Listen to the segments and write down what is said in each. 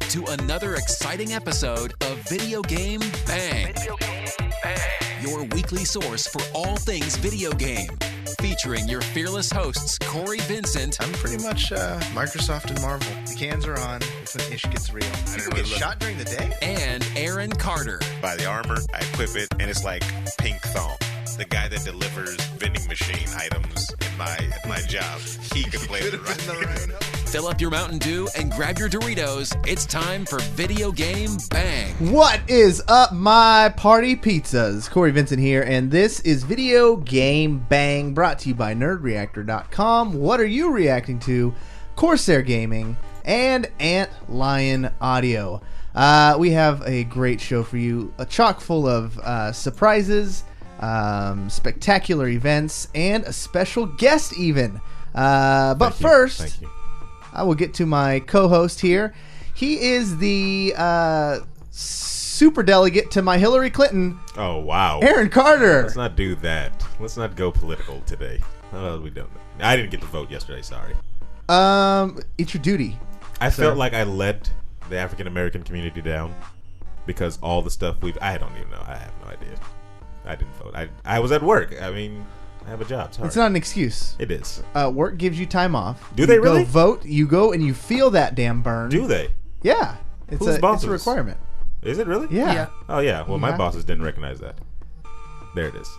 to another exciting episode of Video Game Bang. Your weekly source for all things video game. Featuring your fearless hosts, Cory Vincent. I'm pretty much Microsoft and Marvel. The cans are on. It's when ish gets real. People get shot during the day? And Aaron Carter. Buy the armor, I equip it, and it's like pink thong. The guy that delivers vending machine items in my job, he could play the right. Fill up your Mountain Dew and grab your Doritos. It's time for Video Game Bang. What is up, my party pizzas? Cory Vincent here, and this is Video Game Bang, brought to you by NerdReactor.com. What are you reacting to? Corsair Gaming and Ant Lion Audio. We have a great show for you, a chock full of surprises, spectacular events, and a special guest even. But first, I will get to my co-host here. He is the super delegate to my Hillary Clinton. Oh, wow. Aaron Carter. Let's not do that. Let's not go political today. We don't. I didn't get to vote yesterday, sorry. It's your duty. I felt like I let the African American community down because all the stuff I don't even know. I have no idea. I didn't vote. I was at work. I mean, I have a job. Sorry. It's not an excuse. It is. Work gives you time off. Do they really? Go vote. You go and you feel that damn burn. Do they? Yeah. It's Whose a requirement. Is it really? Yeah. Oh, yeah. Well, my bosses didn't recognize that. There it is.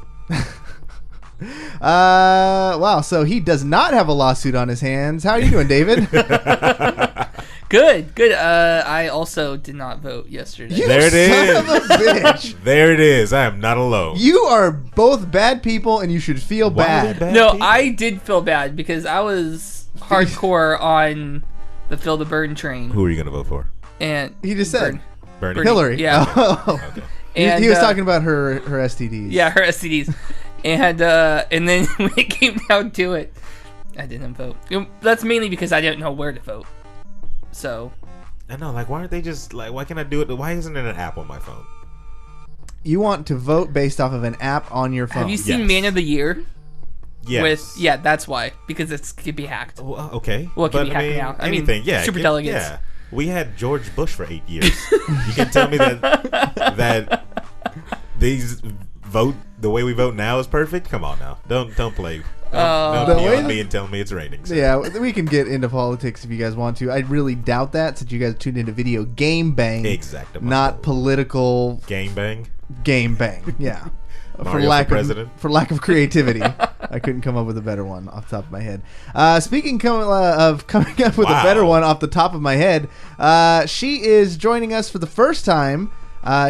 Wow. So he does not have a lawsuit on his hands. How are you doing, David? Good. I also did not vote yesterday. There it is. Son of a bitch. There it is. I am not alone. You are both bad people, and you should feel bad. No, I did feel bad because I was hardcore on the Phil the Burn train. Who are you going to vote for? And He just said Bernie. Hillary. Yeah. Oh. Okay. And, he was talking about her STDs. Yeah, her STDs. And then when it came down to it, I didn't vote. That's mainly because I didn't know where to vote. So I know, like, why aren't they just like? Why can't I do it? Why isn't it an app on my phone? You want to vote based off of an app on your phone. have you seen Yes. Man of the Year? Yes. That's why, because it could be hacked. Well, okay. Well, it can But, be I hacked mean, now. I anything. mean, Yeah. super delegates. Yeah. We had George Bush for 8 years. You can tell me that these vote the way we vote now is perfect. Come on now. Don't play. Don't be on me and tell me it's raining. So. Yeah, we can get into politics if you guys want to. I really doubt that, since you guys tuned into Video Game Bang. Exactly. Not political Game bang. Game Bang. Yeah. Mario for president. For lack of creativity. I couldn't come up with a better one off the top of my head. Speaking of coming up with a better one off the top of my head, she is joining us for the first time.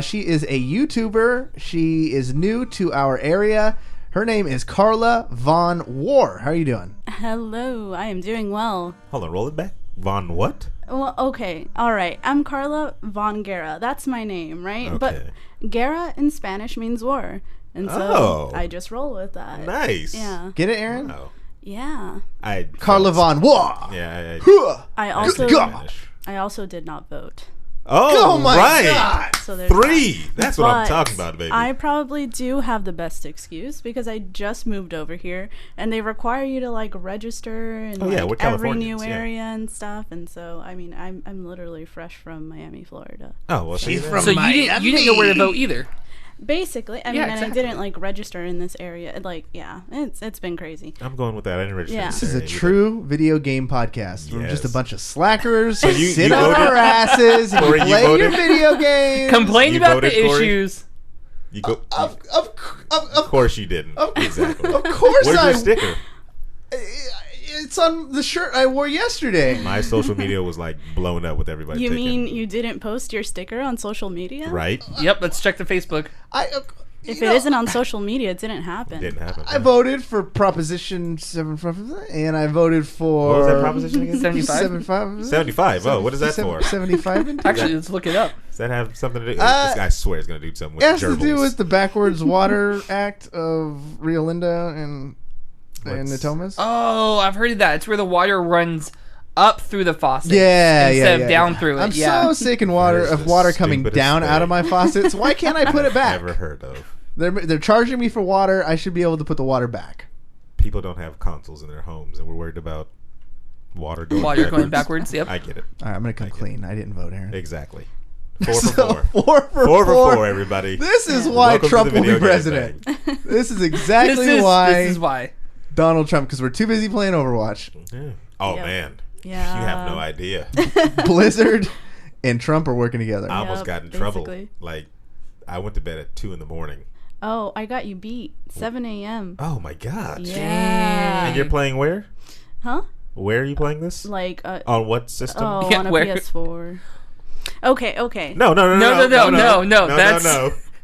She is a YouTuber. She is new to our area. Her name is Karla Von Guerra. How are you doing? Hello, I am doing well. Hold on, roll it back. Von what? Well, okay, all right. I'm Karla Von Guerra. That's my name, right? Okay. But Guerra in Spanish means war, and so I just roll with that. Nice. Yeah. Get it, Aaron? Oh. Yeah. Karla Von Guerra. Yeah. I also did not vote. Oh my right. God. So there's 3. That's what I'm But talking about, baby. I probably do have the best excuse because I just moved over here and they require you to like register in we're like every Californians, new yeah. area and stuff, and so I mean I'm literally fresh from Miami, Florida. Oh well, She's see, from So you didn't know where to vote either. Basically, I mean, and I exactly. didn't like register in this area. Like, yeah, it's been crazy. I'm going with that. I didn't register. Yeah. This is a true video game podcast. We're just a Yes. bunch of slackers So who you sit on voted? our asses and Corey, you play your voted? video games. Complain You about voted, the Corey? issues. You go. Of Of course you didn't. Exactly. Of course Where's I. your sticker? It's on the shirt I wore yesterday. My social media was like blown up with everybody. You taking, mean you didn't post your sticker on social media? right? Yep, let's check the Facebook. If it isn't on social media, it didn't happen. Didn't happen. I voted for Proposition 7, and I voted for... What was that proposition again? 75? 75. 75. Oh, what is that for? 75. Actually, let's look it up. Does that have something to do? This guy swears it's going to do something with It has gerbils. to do with the backwards water act of Rio Linda and Natomas. Oh, I've heard of that. It's where the water runs up through the faucet instead of down through it. I'm yeah. so sick of That is the water coming stupidest down out of thing. my faucets. Why can't I put it back? Never heard of. They're charging me for water. I should be able to put the water back. People don't have consoles in their homes, and we're worried about Water going While you're going backwards. Yep. I get it. All right, I'm gonna come clean. I didn't vote, Aaron. Exactly. 4 for So, 4. 4 for 4 for 4. 4, everybody. This is why Welcome to Trump the will be video game president. bang. This is exactly why This is why. Donald Trump, because we're too busy playing Overwatch. Yeah. Oh, Yep. man. Yeah. You have no idea. Blizzard and Trump are working together. I almost Yep, got in trouble. basically. Like, I went to bed at 2 in the morning. Oh, I got you beat. 7 a.m. Oh, my God. Yeah. And you're playing where? Huh? Where are you playing this? Like, On what system? oh, Yeah, on a where? PS4. Okay. No. That's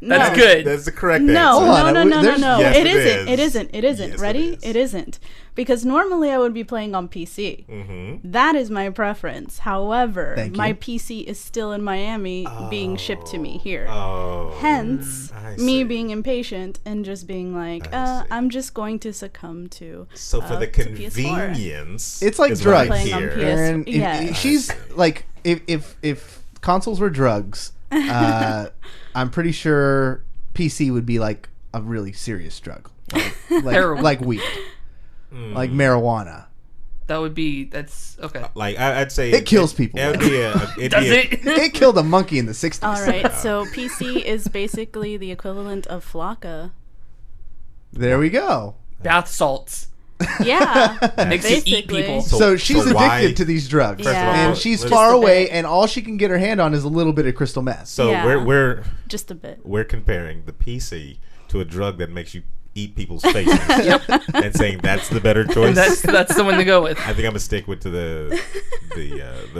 No. good. That's the correct No, answer. no. Yes, it it isn't. is. It isn't. It isn't. Yes, it Ready? is. It isn't. Because normally I would be playing on PC. Mm-hmm. That is my preference. However, Thank my you. PC is still in Miami being shipped to me here. Oh. Hence, I me see. being impatient and just being like, I see. I'm just going to succumb to. So for the to PS4. convenience, It's like is what I drugs. Playing on hear. PS. Aaron, Yeah. she's like, if consoles were drugs, I'm pretty sure PC would be like a really serious drug, Heroin. like weed, like marijuana. That's okay. Like I'd say, It kills people. It'd be it'd Does be a- it? It killed a monkey in the 60s. All right, so PC is basically the equivalent of Flocka. There we go. Bath salts Yeah, makes you eat basically. people. So she's addicted why- to these drugs, First of all, and let's- she's let's- far Just a away, bit. and all she can get her hand on is a little bit of crystal meth. So Yeah. we're Just a bit. comparing the PC to a drug that makes you eat people's faces, and saying that's the better choice. That's the one to go with. I think I'm gonna stick with the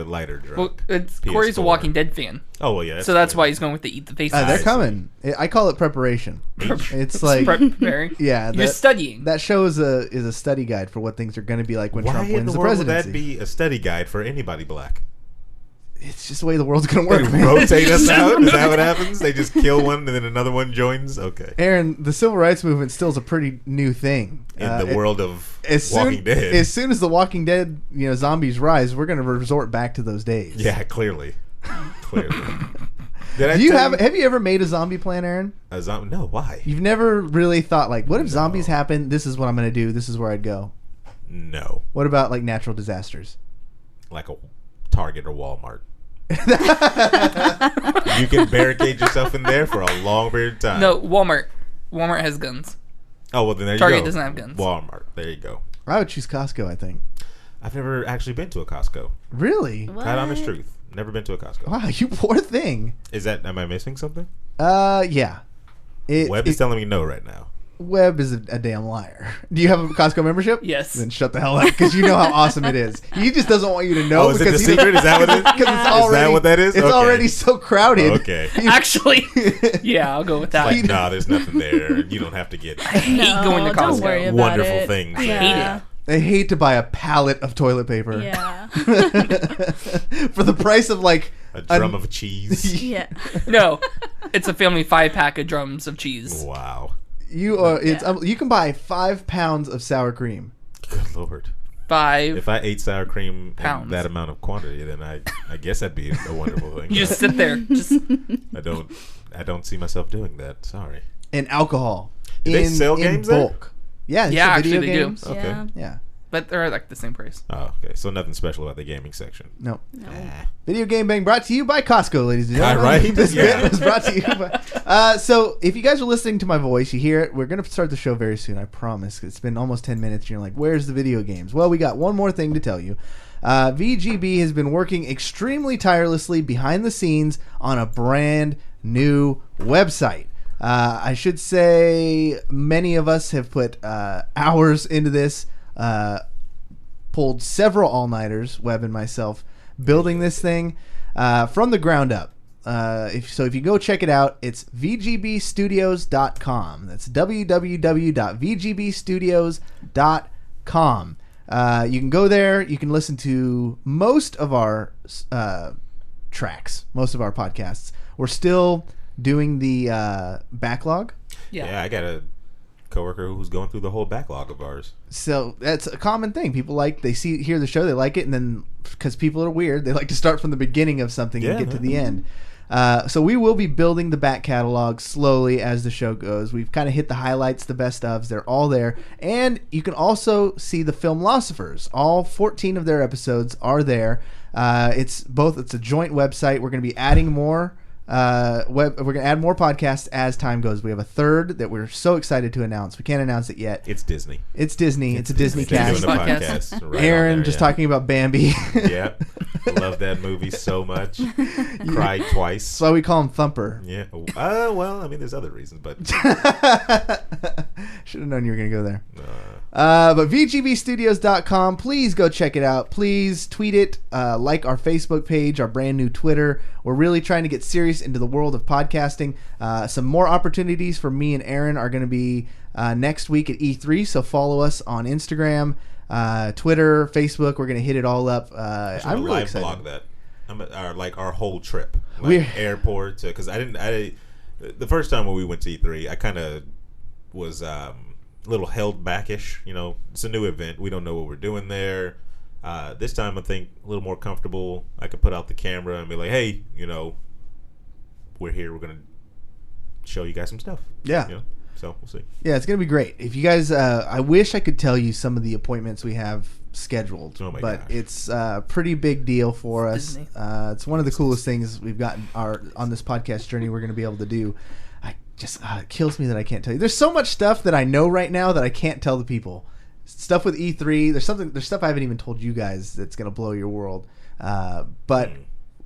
lighter drug. Well, PS4. Corey's a Walking Dead fan, Oh well, yeah. so that's why he's going with the eat the faces. They're see. coming. I call it preparation. It's like, Preparing. yeah, You're that, studying. that show is a study guide for what things are going to be like when Why Trump in wins the the world would presidency. that be a study guide for anybody black? It's just the way the world's going to They work. man. rotate us out. Is that what happens? They just kill one and then another one joins. Okay. Aaron, the civil rights movement still is a pretty new thing In the world of Walking Walking Dead. As soon as the Walking Dead, zombies rise, we're going to resort back to those days. Yeah, clearly. Clearly. Did I Do you tell have you ever made a zombie plan, Aaron? a zombie? No, why? You've never really thought like, what if zombies happen? This is what I'm going to do. This is where I'd go. No. What about like natural disasters? Like a Target or Walmart. You can barricade yourself in there for a long period of time. No, Walmart. Walmart has guns. Oh, well, then there you Target go. doesn't have guns. Walmart. There you go. I would choose Costco, I think. I've never actually been to a Costco. Really? What? Quite honest truth. Never been to a Costco. Wow, you poor thing. Am I missing something? Yeah. Webb is telling me no right now. Webb is a damn liar. Do you have a Costco membership? Yes. Then shut the hell up, because you know how awesome it is. He just doesn't want you to know. Oh, is it the because secret? Is that what it is? Because it's Yeah. already, Is that what that is? It's Okay. already so crowded. Okay. Actually, yeah, I'll go with that. Like, nah, there's nothing there. You don't have to get I hate going to No, don't Costco. worry about wonderful it. things. I there. hate Yeah. it. They hate to buy a pallet of toilet paper. Yeah. For the price of like A drum of cheese. Yeah. No, it's a family 5-pack of drums of cheese. Wow. you are. It's Yeah. you can buy 5 pounds of sour cream. Good Lord. 5. If I ate sour cream in Pounds. that amount of quantity, then I guess that'd be a wonderful thing. You just sit there. Just I don't see myself doing that. Sorry. And alcohol. Do they sell games there? bulk. Yeah, Yeah, sell actually video they do. games. Okay. Yeah. Yeah. but they're like the same price. Oh, okay. So nothing special about the gaming section. No. No. Video Game Bang brought to you by Costco, ladies and gentlemen. right? This Yeah. bit was brought to you by... so, if you guys are listening to my voice, you hear it. We're going to start the show very soon, I promise. It's been almost 10 minutes, and you're like, where's the video games? Well, we got one more thing to tell you. VGB has been working extremely tirelessly behind the scenes on a brand new website. I should say many of us have put hours into this, pulled several all-nighters, Webb and myself, building this thing from the ground up. If you go check it out, it's vgbstudios.com. That's www.vgbstudios.com. You can go there. You can listen to most of our tracks, most of our podcasts. We're still doing the backlog. Yeah, I got a coworker who's going through the whole backlog of ours. So that's a common thing. People hear the show, they like it, and then because people are weird, they like to start from the beginning of something and Yeah, get to the end. So we will be building the back catalog slowly as the show goes. We've kind of hit the highlights, the best ofs. They're all there. And you can also see the Filmlosophers. All 14 of their episodes are there. It's a joint website. We're going to be adding more. We're going to add more podcasts as time goes. We have a third that we're so excited to announce. We can't announce it yet. It's Disney. It's Disney. It's a Disney They're cast. doing a podcast right Aaron there, just talking about Bambi. Yeah. Love that movie so much. Cried twice. That's why we call him Thumper. Yeah. Well, I mean, there's other reasons, but should have known you were going to go there. But VGBstudios.com, please go check it out. Please tweet it, like our Facebook page, our brand new Twitter. We're really trying to get serious into the world of podcasting. Some more opportunities for me and Aaron are going to be next week at E3, so follow us on Instagram, Twitter, Facebook. We're going to hit it all up. I'm really excited. Blog that. Our whole trip, airport, because the first time when we went to E3, I kind of was a little held backish. It's a new event. We don't know what we're doing there. This time I think a little more comfortable. I could put out the camera and be like, hey, we're here. We're going to show you guys some stuff. Yeah. So we'll see. Yeah, it's going to be great. If you guys, I wish I could tell you some of the appointments we have scheduled, but it's a pretty big deal for us. It's one of the coolest things we've gotten on this podcast journey we're going to be able to do. It kills me that I can't tell you. There's so much stuff that I know right now that I can't tell the people. Stuff with E3. There's stuff I haven't even told you guys that's going to blow your world. But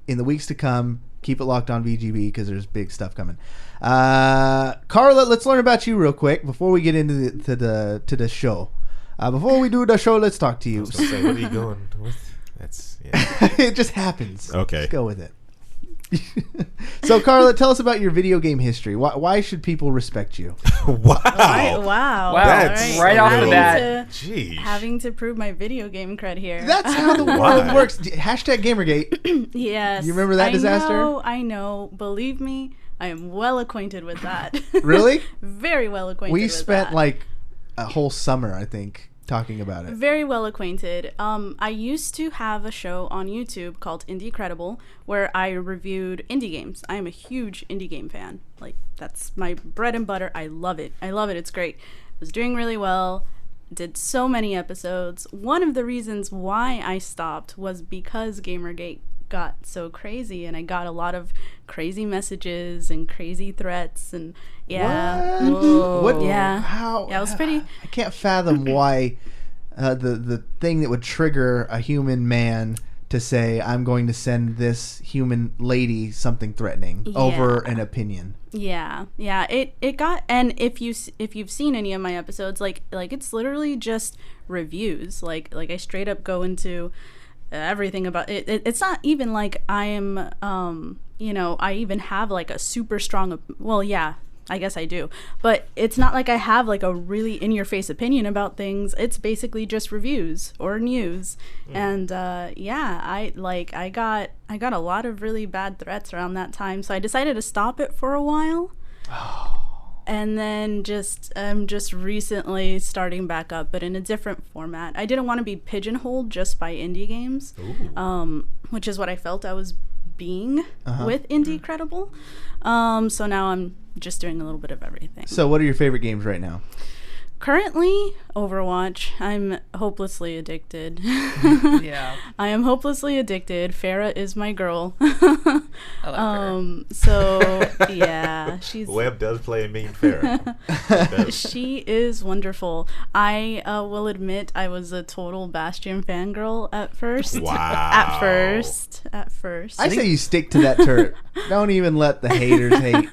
in the weeks to come, keep it locked on VGB because there's big stuff coming. Karla, let's learn about you real quick before we get into the show. Before we do the show, let's talk to you. I was gonna say, what are you going with? It just happens. Okay. Let's go with it. So, Karla, tell us about your video game history. Why should people respect you? Wow. That's right off the bat. Jeez. Having to prove my video game cred here. That's how the world works. Hashtag Gamergate. Yes. You remember that disaster? I know. Believe me, I am well acquainted with that. Really? Very well acquainted with that. We spent like a whole summer, I think, talking about it. Very well acquainted. I used to have a show on YouTube called Indie Credible where I reviewed indie games. I am a huge indie game fan. Like, that's my bread and butter. I love it. It's great. I was doing really well. Did so many episodes. One of the reasons why I stopped was because Gamergate got so crazy, and I got a lot of crazy messages and crazy threats, and What? Yeah. How? Yeah, it was pretty. I can't fathom why the thing that would trigger a human man to say, I'm going to send this human lady something threatening over an opinion. Yeah. It got, and if you've seen any of my episodes, like it's literally just reviews. Like I straight up go into everything about it. It's not even like I am, I even have like a super strong. Well, yeah. I guess I do, but it's not like I have like a really in-your-face opinion about things. It's basically just reviews or news, and I got a lot of really bad threats around that time, so I decided to stop it for a while, and then I'm just recently starting back up, but in a different format. I didn't want to be pigeonholed just by indie games, which is what I felt I was being with Indie Credible. So now I'm just doing a little bit of everything. So what are your favorite games right now? Currently, Overwatch. I'm hopelessly addicted. Yeah. I am hopelessly addicted. Farrah is my girl. I like her. So, yeah. Webb does play a mean Farrah. She is wonderful. I will admit I was a total Bastion fangirl at first. Wow. At first. I say you stick to that turret. Don't even let the haters hate.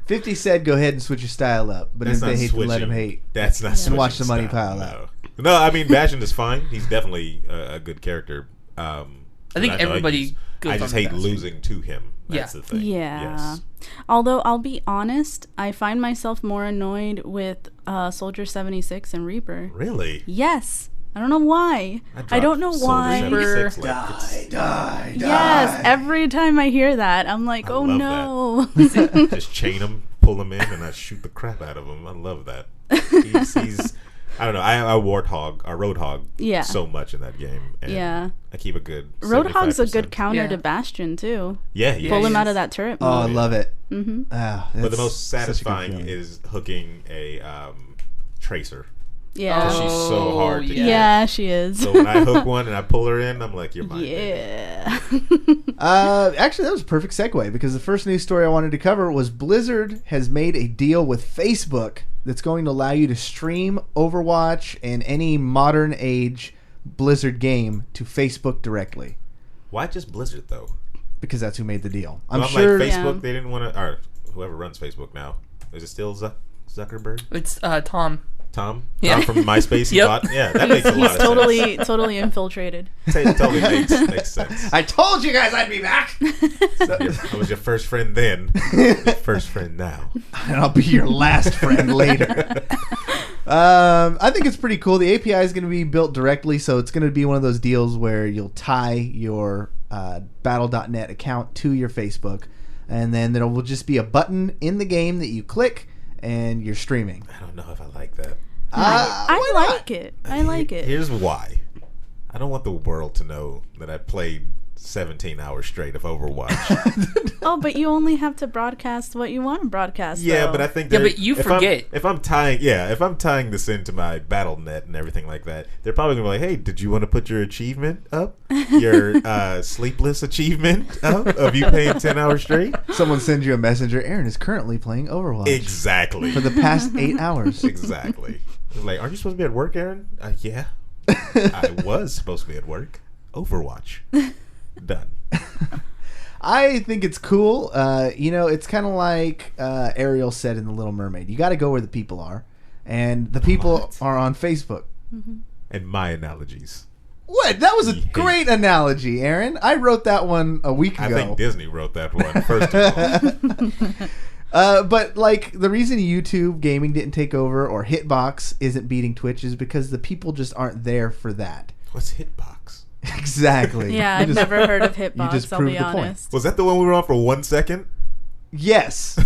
50 said go ahead and switch your style up, but if they hate, to let him hate. That's not switching. And watch the money style, pile out. No, I mean, Bastion is fine. He's definitely a good character. I think everybody goes I just on hate Bastion. losing to him. That's the thing. Yeah. Yes. Although, I'll be honest, I find myself more annoyed with Soldier 76 and Reaper. Really? Yes. I don't know why. I don't know why. Die. Yes, every time I hear that, I'm like, oh no. Just chain him, pull him in, and I shoot the crap out of him. I love that. I don't know. I Roadhog Yeah. so much in that game. And Yeah. I keep a good Roadhog's a 75%. good counter Yeah. to Bastion too. Yeah, he Pull is. him out of that turret Oh, I mode. love it. Mm-hmm. Ah, But the that's most such a good satisfying feeling. is hooking a Tracer. Yeah. She's so hard to Yeah, she is. So when I hook one and I pull her in, I'm like, you're mine. baby. Yeah. Actually, that was a perfect segue because the first news story I wanted to cover was Blizzard has made a deal with Facebook that's going to allow you to stream Overwatch and any modern age Blizzard game to Facebook directly. Why just Blizzard though? Because that's who made the deal. I'm I'm sure. like Facebook. Yeah. They didn't want to, or whoever runs Facebook now. Is it still Zuckerberg? It's Tom. Tom? Yeah. Tom from MySpace? He Yep. bought? Yeah, that makes a lot He's of totally infiltrated. sense. Totally makes sense. I told you guys I'd be back, I was your first friend then. Your first friend now. and I'll be your last friend later. I think it's pretty cool. The API is going to be built directly, so it's going to be one of those deals where you'll tie your Battle.net account to your Facebook, and then there will just be a button in the game that you click, and you're streaming. I don't know if I like that. I like it. I like it. Here's why. I don't want the world to know that I played 17 hours straight of Overwatch. Oh, but you only have to broadcast what you want to broadcast. Yeah, though. but I think Yeah, they're- but you if forget. if I'm tying this into my BattleNet and everything like that, they're probably gonna be like, "Hey, did you want to put your achievement up? Your sleepless achievement up of you paying 10 hours straight?" Someone sends you a messenger. Aaron is currently playing Overwatch Exactly. for the past 8 hours. Exactly. Like, aren't you supposed to be at work, Aaron? Yeah, I was supposed to be at work. Overwatch. Done. I think it's cool. It's kind of like Ariel said in The Little Mermaid. You got to go where the people are, and the people are on Facebook. And my analogies. What? That was a He hates- great analogy, Aaron. I wrote that one a week I ago. think Disney wrote that one first of all. But like the reason YouTube gaming didn't take over or Hitbox isn't beating Twitch is because the people just aren't there for that. What's Hitbox? Exactly. Yeah, You I've just- never heard of you Hitbox. just I'll proved be the point. honest. Was that the one we were on for 1 second? Yes.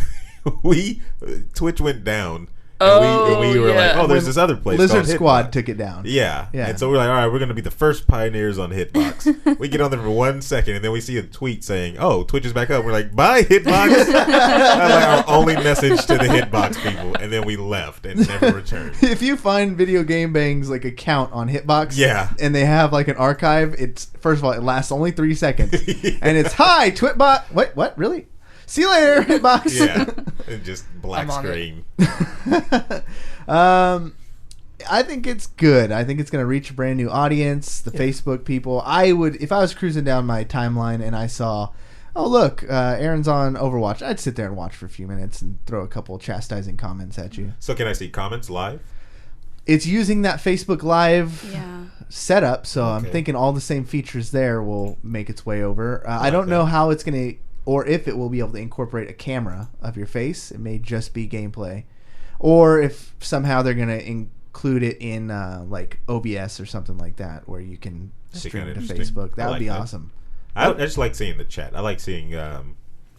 Twitch went down. Oh, and we were yeah. like, oh, there's this other place. Lizard called Squad Hitbox. took it down. Yeah. Yeah. And so we're like, all right, we're going to be the first pioneers on Hitbox. We get on there for 1 second, and then we see a tweet saying, oh, Twitch is back up. We're like, bye, Hitbox. That was like our only message to the Hitbox people. And then we left and never returned. If you find Video Game Bang's like account on Hitbox, Yeah. and they have like an archive, it's first of all it lasts only 3 seconds, and it's hi Twitbot. Wait, what? Really? See you later, Hitbox. Yeah. And just black I'm on screen. I think it's good. I think it's going to reach a brand new audience. The Facebook people. I would, if I was cruising down my timeline and I saw, oh look, Aaron's on Overwatch, I'd sit there and watch for a few minutes and throw a couple chastising comments at you. So can I see comments live? It's using that Facebook Live Yeah. setup, so I'm Okay. thinking all the same features there will make its way over. I don't know how it's going to, or if it will be able to incorporate a camera of your face. It may just be gameplay, or if somehow they're going to include it in like OBS or something like that, where you can That'd be stream kinda to interesting. Facebook. That I would like be that. awesome. I just like seeing the chat. I like seeing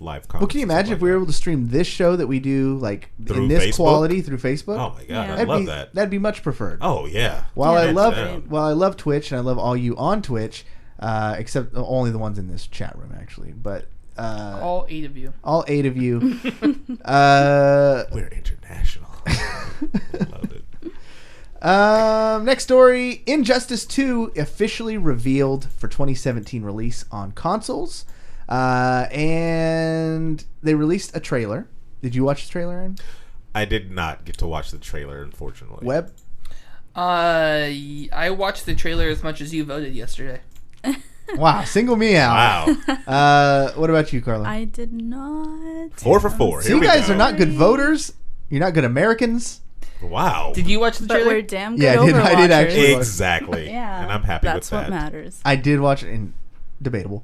live comments. Well, can you and stuff imagine if like we were that. able to stream this show that we do like Through in this Facebook? quality through Facebook? Oh my god, Yeah. I That'd love be, that. That'd be much preferred. Oh yeah. While Yeah, I hands love down. while I love Twitch and I love all you on Twitch, except only the ones in this chat room actually, but All 8 of you. all 8 of you. We're international. Love it. Next story: Injustice 2 officially revealed for 2017 release on consoles, and they released a trailer. Did you watch the trailer, Aaron? I did not get to watch the trailer, unfortunately. Webb? I watched the trailer as much as you voted yesterday. Wow, single me out. Wow. What about you, Karla? I did not. 4 for 4. So Here you we guys go. are not good voters. You're not good Americans. Wow. Did you watch the But trailer? we're damn good Yeah, I did Overwatchers. actually. Exactly. Yeah. And I'm happy That's with that. what matters. I did watch it in debatable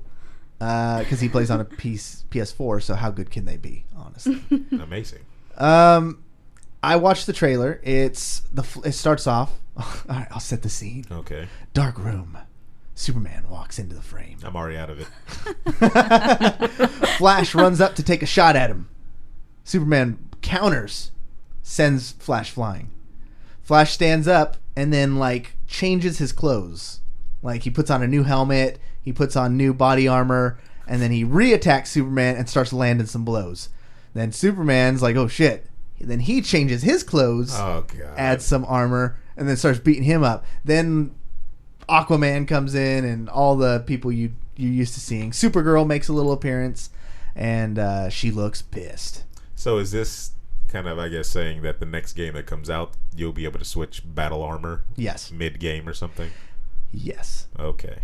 because he plays on a PS4. So how good can they be? Honestly. Amazing. I watched the trailer. It starts off. All right, I'll set the scene. Okay. Dark room. Superman walks into the frame. I'm already out of it. Flash runs up to take a shot at him. Superman counters, sends Flash flying. Flash stands up and then like changes his clothes. Like he puts on a new helmet, he puts on new body armor, and then he reattacks Superman and starts landing some blows. Then Superman's like, oh shit. Then he changes his clothes, adds some armor, and then starts beating him up. Then Aquaman comes in and all the people you're used to seeing. Supergirl makes a little appearance, and she looks pissed. So is this kind of, I guess, saying that the next game that comes out, you'll be able to switch battle armor? Yes. Mid-game or something? Yes. Okay.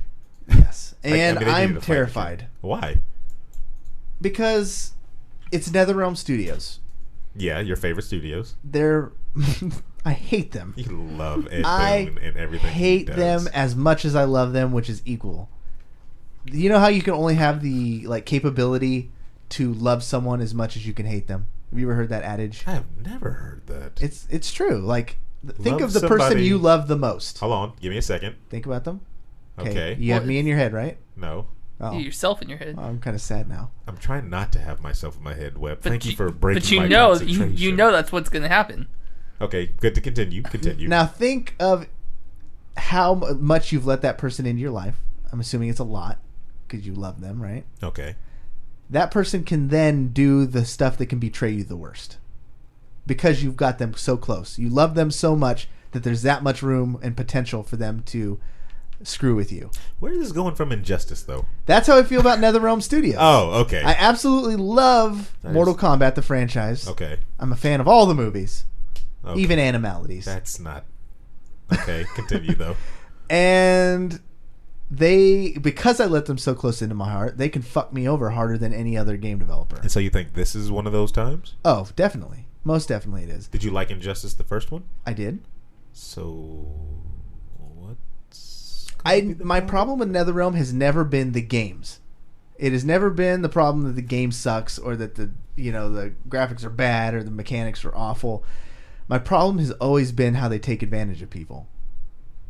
Yes. And I mean, I'm terrified. Why? Because it's NetherRealm Studios. Yeah, your favorite studios. They're... I hate them. You love Ed Boon and everything hate them as much as I love them, which is equal. You know how you can only have the like capability to love someone as much as you can hate them? Have you ever heard that adage? I have never heard that. It's true. Like, think Love of the person you love the most. Hold on. Give me a second. Think about them. Okay. You have me in your head, right? No. Oh. Yourself in your head. Oh, I'm kind of sad now. I'm trying not to have myself in my head, Webb. Thank you for breaking my concentration. But you know that's what's going to happen. Okay, good to continue. Continue. Now think of how much you've let that person into your life. I'm assuming it's a lot because you love them, right? Okay. That person can then do the stuff that can betray you the worst because you've got them so close. You love them so much that there's that much room and potential for them to screw with you. Where is this going from Injustice, though? That's how I feel about NetherRealm Studios. Oh, okay. I absolutely love Mortal Kombat, the franchise. Okay. I'm a fan of all the movies, Okay. even Animalities. That's not... Okay, continue, though. And they, because I let them so close into my heart, they can fuck me over harder than any other game developer. And so you think this is one of those times? Oh, definitely. Most definitely it is. Did you like Injustice, the first one? I did. So... My problem with NetherRealm has never been the games. It has never been the problem that the game sucks or that the graphics are bad or the mechanics are awful. My problem has always been how they take advantage of people.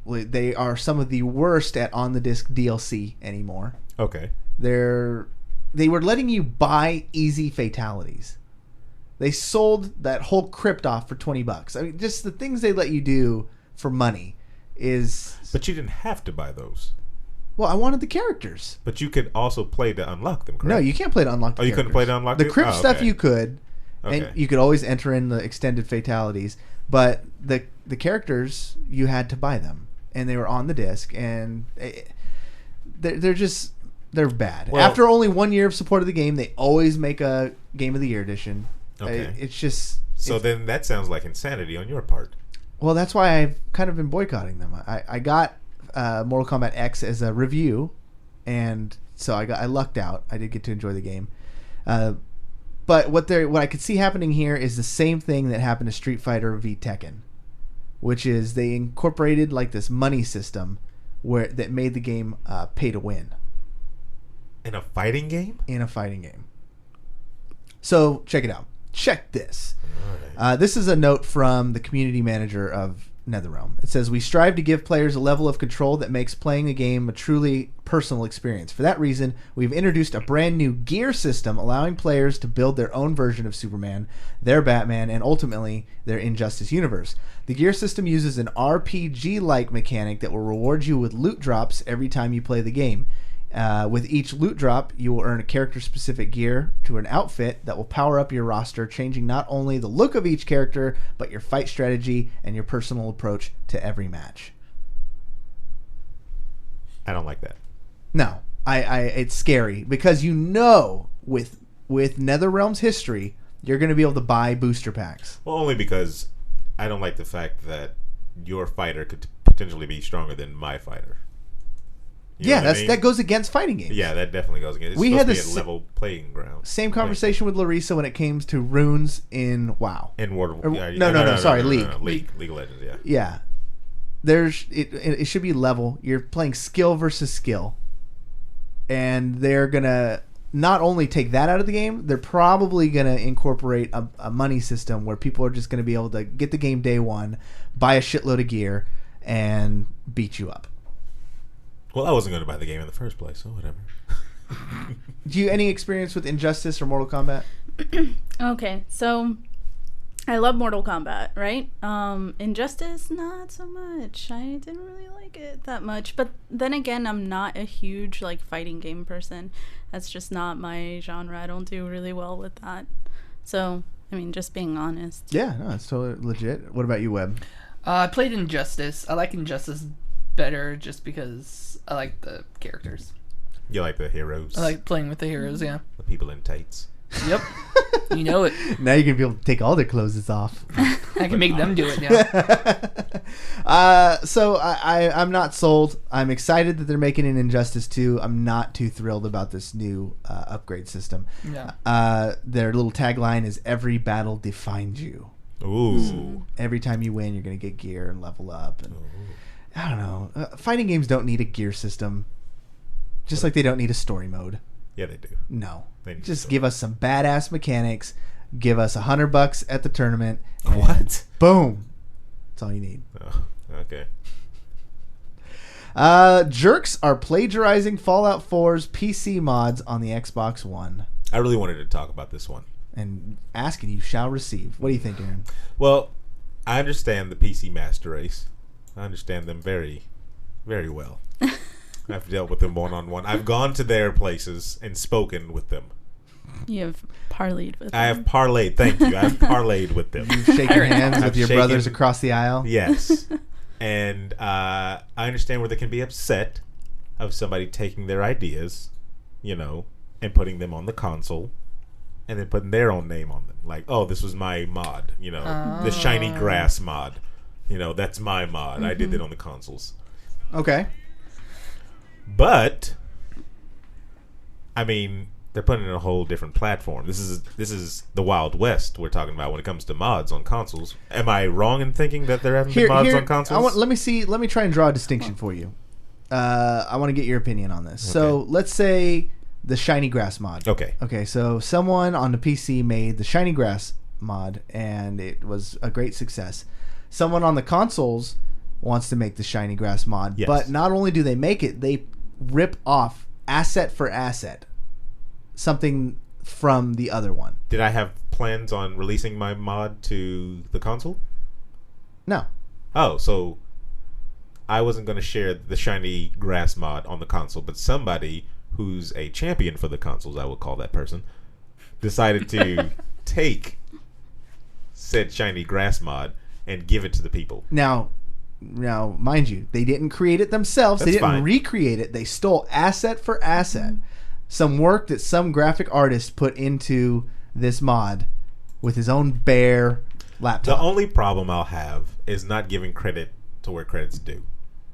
They are some of the worst at on-the-disc DLC anymore. Okay. They were letting you buy easy fatalities. They sold that whole crypt off for $20. I mean, just the things they let you do for money is... But you didn't have to buy those. Well, I wanted the characters. But you could also play to unlock them, correct? No, you can't play to unlock the characters. You couldn't play to unlock the crypt stuff okay. You could. Okay. And you could always enter in the extended fatalities. But the characters, you had to buy them. And they were on the disc. And they're bad. Well, after only 1 year of support of the game, they always make a Game of the Year edition. Okay. It's just... So then that sounds like insanity on your part. Well, that's why I've kind of been boycotting them. I got Mortal Kombat X as a review, and so I lucked out. I did get to enjoy the game. But what I could see happening here is the same thing that happened to Street Fighter v Tekken, which is they incorporated like this money system that made the game pay to win. In a fighting game? In a fighting game. So check it out. Check this. Right. This is a note from the community manager of NetherRealm. It says, "We strive to give players a level of control that makes playing the game a truly personal experience. For that reason, we've introduced a brand new gear system allowing players to build their own version of Superman, their Batman, and ultimately their Injustice universe. The gear system uses an RPG-like mechanic that will reward you with loot drops every time you play the game. With each loot drop, you will earn a character-specific gear to an outfit that will power up your roster, changing not only the look of each character, but your fight strategy and your personal approach to every match." I don't like that. No, it's scary because with NetherRealm's history, you're going to be able to buy booster packs. Well, only because I don't like the fact that your fighter could potentially be stronger than my fighter. You know what I mean? That goes against fighting games. Yeah, that definitely goes against. It's We supposed had to be the a level playing ground. Same conversation with Larissa when it came to runes in WoW. In World of League. League of Legends, yeah. Yeah. It should be level. You're playing skill versus skill. And they're going to not only take that out of the game, they're probably going to incorporate a money system where people are just going to be able to get the game day one, buy a shitload of gear, and beat you up. Well, I wasn't going to buy the game in the first place, so whatever. Do you any experience with Injustice or Mortal Kombat? Okay, so I love Mortal Kombat, right? Injustice, not so much. I didn't really like it that much. But then again, I'm not a huge like fighting game person. That's just not my genre. I don't do really well with that. So, I mean, just being honest. Yeah, no, it's totally legit. What about you, Webb? I played Injustice. I like Injustice better just because I like the characters. You like the heroes? I like playing with the heroes, yeah. The people in tights. Yep. You know it. Now you can be able to take all their clothes off. I can make them do it now. So I'm not sold. I'm excited that they're making an Injustice 2. I'm not too thrilled about this new upgrade system. Yeah. Their little tagline is "Every battle defines you." Ooh. Every time you win, you're going to get gear and level up. And I don't know. Fighting games don't need a gear system. Just like they don't need a story mode. Yeah, they do. No. They need Just story. give us some badass mechanics. Give us $100 at the tournament. and What? Boom. That's all you need. Oh, okay. Jerks are plagiarizing Fallout 4's PC mods on the Xbox One. I really wanted to talk about this one. And ask and you shall receive. What do you think, Aaron? Well, I understand the PC master race. I understand them very, very well. I've dealt with them one-on-one. I've gone to their places and spoken with them. You have parlayed with I have them. parlayed. Thank you. I've parlayed with them. You've shaken hands I've with your shaken- brothers across the aisle? Yes. And I understand where they can be upset of somebody taking their ideas, and putting them on the console and then putting their own name on them. Like, oh, this was my mod, the shiny grass mod. That's my mod. I did it on the consoles. Okay. But I mean, they're putting it in a whole different platform. This is the Wild West we're talking about when it comes to mods on consoles. Am I wrong in thinking that there haven't been mods on consoles? Let me try and draw a distinction for you. I want to get your opinion on this. Okay. So let's say the Shiny Grass mod. Okay. Okay, so someone on the PC made the Shiny Grass mod, and it was a great success. Someone on the consoles wants to make the Shiny Grass mod, Yes. but not only do they make it, they rip off asset for asset something from the other one. Did I have plans on releasing my mod to the console? No. Oh, so I wasn't going to share the Shiny Grass mod on the console, but somebody who's a champion for the consoles, I will call that person, decided to take said Shiny Grass mod and give it to the people. Now, mind you, they didn't create it themselves. They That's didn't fine. recreate it. They stole asset for asset. Some work that some graphic artist put into this mod with his own bare laptop. The only problem I'll have is not giving credit to where credit's due.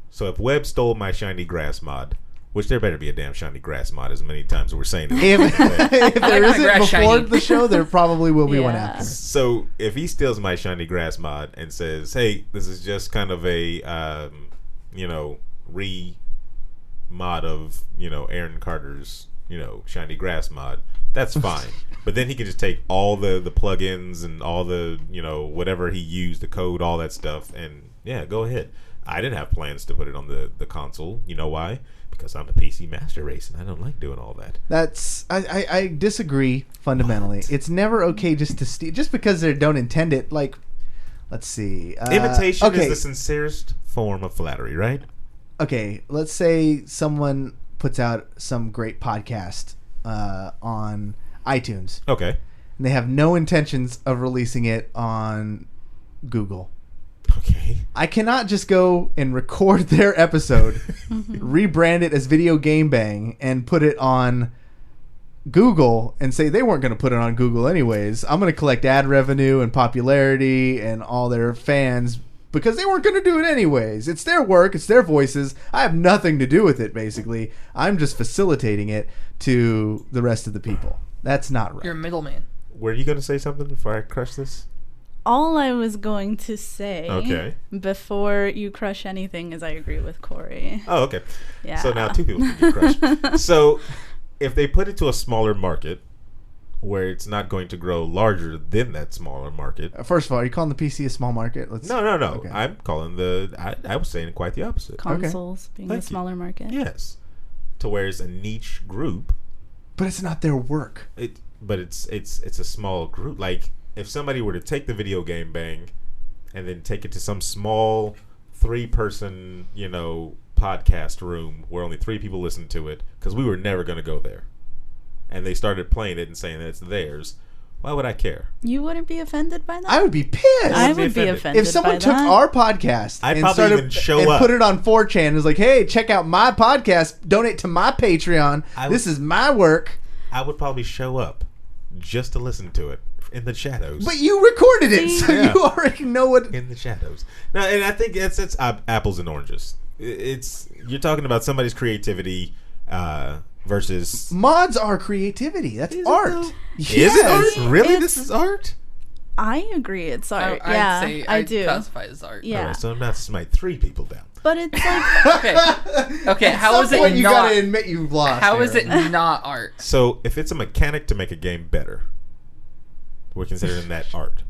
So if Webb stole my Shiny Grass mod, which there better be a damn Shiny Grass mod as many times as we're saying it. if there my isn't grass before shiny. the show, there probably will be one Yeah. after. So if he steals my Shiny Grass mod and says, hey, this is just kind of a, re-mod of, Aaron Carter's, Shiny Grass mod, that's fine. But then he can just take all the plugins and all the, whatever he used, the code, all that stuff, and, yeah, go ahead. I didn't have plans to put it on the console. You know why? Because I'm a PC master race, and I don't like doing all that. I disagree fundamentally. What? It's never okay just to steal, just because they don't intend it. Like, let's see. Imitation okay. is the sincerest form of flattery, right? Okay, let's say someone puts out some great podcast on iTunes, Okay. and they have no intentions of releasing it on Google. Okay. I cannot just go and record their episode, rebrand it as Video Game Bang, and put it on Google and say they weren't going to put it on Google anyways. I'm going to collect ad revenue and popularity and all their fans because they weren't going to do it anyways. It's their work. It's their voices. I have nothing to do with it, basically. I'm just facilitating it to the rest of the people. That's not right. You're a middleman. Were you going to say something before I crush this? All I was going to say Okay. before you crush anything is I agree with Corey. Oh, okay. Yeah. So now two people can get crushed. So if they put it to a smaller market where it's not going to grow larger than that smaller market. First of all, are you calling the PC a small market? No. Okay. I'm calling I was saying quite the opposite. Consoles being Thank the you. smaller market. Yes. To where it's a niche group. But it's not their work. But it's a small group. Like, if somebody were to take the video game bang and then take it to some small 3-person, podcast room where only 3 people listen to it, because we were never going to go there, and they started playing it and saying that it's theirs, why would I care? You wouldn't be offended by that? I would be pissed. I would be offended if someone by took that. our podcast I'd and probably started even show and up. put it on 4chan and was like, hey, check out my podcast, donate to my Patreon, this is my work. I would probably show up just to listen to it in the shadows. But you recorded it, so Yeah. you already know what... In the shadows. No, and I think it's apples and oranges. You're talking about somebody's creativity versus... Mods are creativity. That's art. Is it art? Really? It's- This is art? I agree, it's art. I'd say I I'd do. classify it as art. Yeah. Alright, so I'm not to smite 3 people down. But it's like... Okay, how is At some point, it you not? gotta admit you've lost. How is Aaron. it not art? So if it's a mechanic to make a game better, we're considering that art.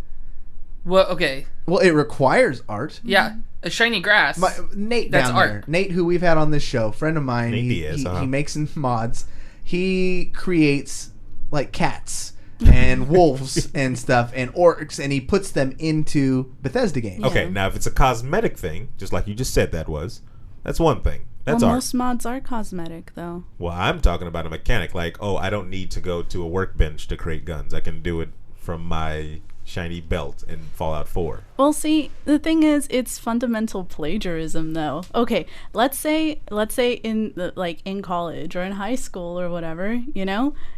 Well, okay, Well, it requires art. yeah, a shiny grass. Nate That's down art. there. Nate, who we've had on this show, friend of mine. Nate He, Diaz, he, uh-huh. he makes some mods. He creates like cats and wolves and stuff and orcs, and he puts them into Bethesda games. Okay, now if it's a cosmetic thing, just like you just said that's one thing. That's well, art. most mods are cosmetic, though. Well, I'm talking about a mechanic. Like, I don't need to go to a workbench to create guns. I can do it from my shiny belt in Fallout 4. Well, see, the thing is, it's fundamental plagiarism, though. Okay, let's say in college or in high school or whatever,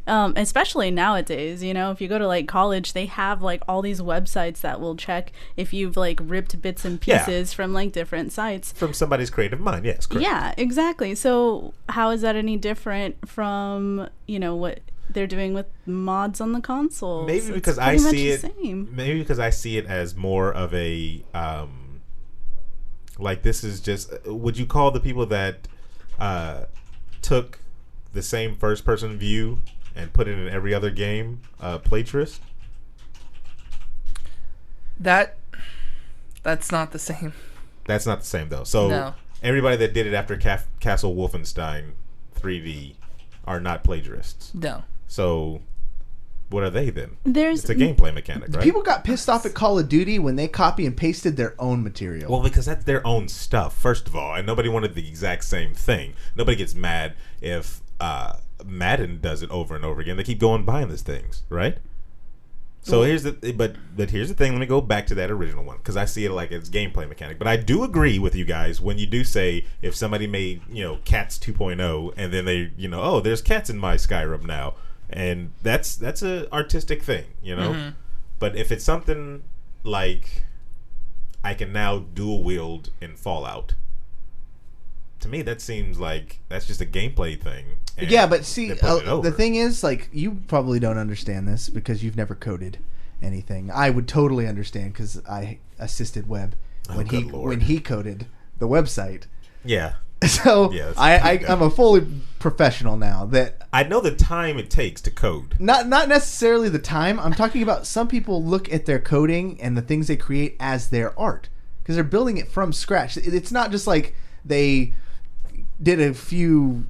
especially nowadays, if you go to like college, they have like all these websites that will check if you've like ripped bits and Yeah. pieces from like different sites. From somebody's creative mind, yes, correct. Yeah, exactly. So how is that any different from what they're doing with mods on the consoles? Maybe It's because I pretty much see the it. same. Maybe because I see it as more of a like this is just. Would you call the people that took the same first-person view and put it in every other game plagiarist? That's not the same. That's not the same though. So No. everybody that did it after Castle Wolfenstein 3D are not plagiarists. No. So what are they then? There's It's a gameplay mechanic, right? People got pissed off at Call of Duty when they copy and pasted their own material. Well, because that's their own stuff, first of all, and nobody wanted the exact same thing. Nobody gets mad if Madden does it over and over again. They keep going buying these things, right? So here's the here's the thing. Let me go back to that original one because I see it like it's gameplay mechanic. But I do agree with you guys when you do say if somebody made Cats 2.0 and then they there's cats in my Skyrim now, and that's a artistic thing, Mm-hmm. But if it's something like I can now dual wield in Fallout, to me that seems like that's just a gameplay thing. And yeah, but see, they're putting it over. the thing is, like, you probably don't understand this because you've never coded anything. I would totally understand because I assisted Webb when good Lord. when he coded the website. Yeah. So Yeah, I'm a fully professional now. That I know the time it takes to code. not necessarily the time. I'm talking about some people look at their coding and the things they create as their art because they're building it from scratch. It's not just like they did a few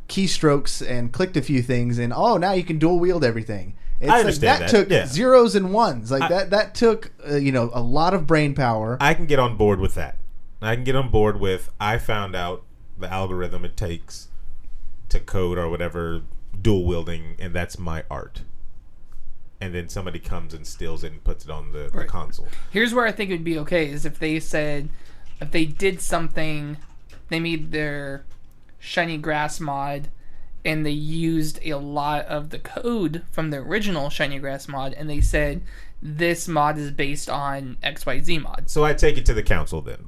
keystrokes and clicked a few things and now you can dual wield everything. It's I understand like that, took yeah. zeros and ones. Like that took a lot of brain power. I can get on board with that. I can get on board with I found out the algorithm it takes to code or whatever dual wielding, and that's my art. And then somebody comes and steals it and puts it on the Right. console. Here's where I think it would be okay is if they did something, they made their shiny grass mod and they used a lot of the code from the original shiny grass mod and they said this mod is based on XYZ mod. So I take it to the council then.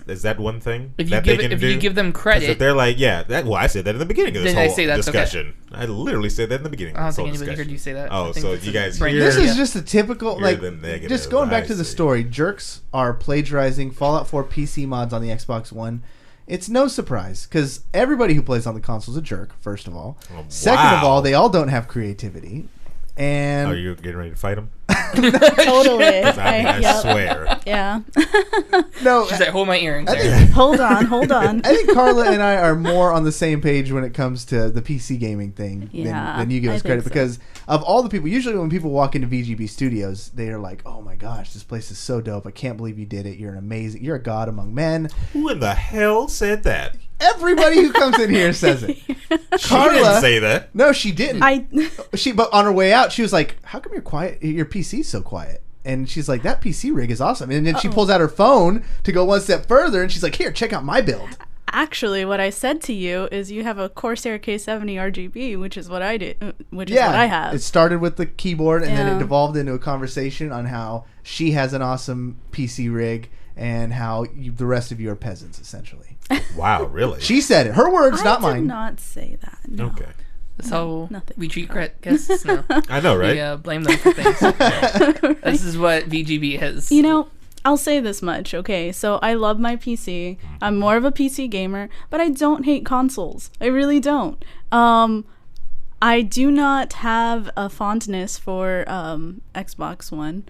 Is that one thing If you that give they it, can if do? you give them 'Cause credit, if they're like, I said that in the beginning of this Then I whole say that's okay. discussion. I literally said that in the beginning. I don't of this think whole anybody discussion. heard you say that. I Oh, think so this you is guys brand hear This new. is just a typical, You're like, the negative, just going back I to the see. story. Jerks are plagiarizing Fallout 4 PC mods on the Xbox One. It's no surprise because everybody who plays on the console is a jerk. First of all, Oh, second of wow. all, they all don't have creativity. And Are you getting ready to fight them? Totally. I swear. Yeah. No, She's like, hold my earrings I there. think, Hold on. I think Karla and I are more on the same page when it comes to the PC gaming thing Yeah, than you give I us think credit so. because of all the people. Usually, when people walk into VGB Studios, they are like, "Oh my gosh, this place is so dope! I can't believe you did it. You're you're a god among men." Who in the hell said that? Everybody who comes in here says it. She didn't say that. No, she didn't. I But on her way out, she was like, "How come you're quiet? Your PC's so quiet?" And she's like, "That PC rig is awesome." And then she pulls out her phone to go one step further, and she's like, "Here, check out my build." actually, what I said to you is you have a Corsair K70 RGB, which is what I did, which is what I have. It started with the keyboard, and then it Yeah. devolved into a conversation on how she has an awesome PC rig and how the rest of you are peasants, essentially. Wow, really? She said it. Her words, not I did mine. not say that. No. Okay. So nothing. we treat guests now. I know, right? We blame them for things. This is what VGB has. You know, I'll say this much, okay? So I love my PC. I'm more of a PC gamer, but I don't hate consoles. I really don't. I do not have a fondness for Xbox One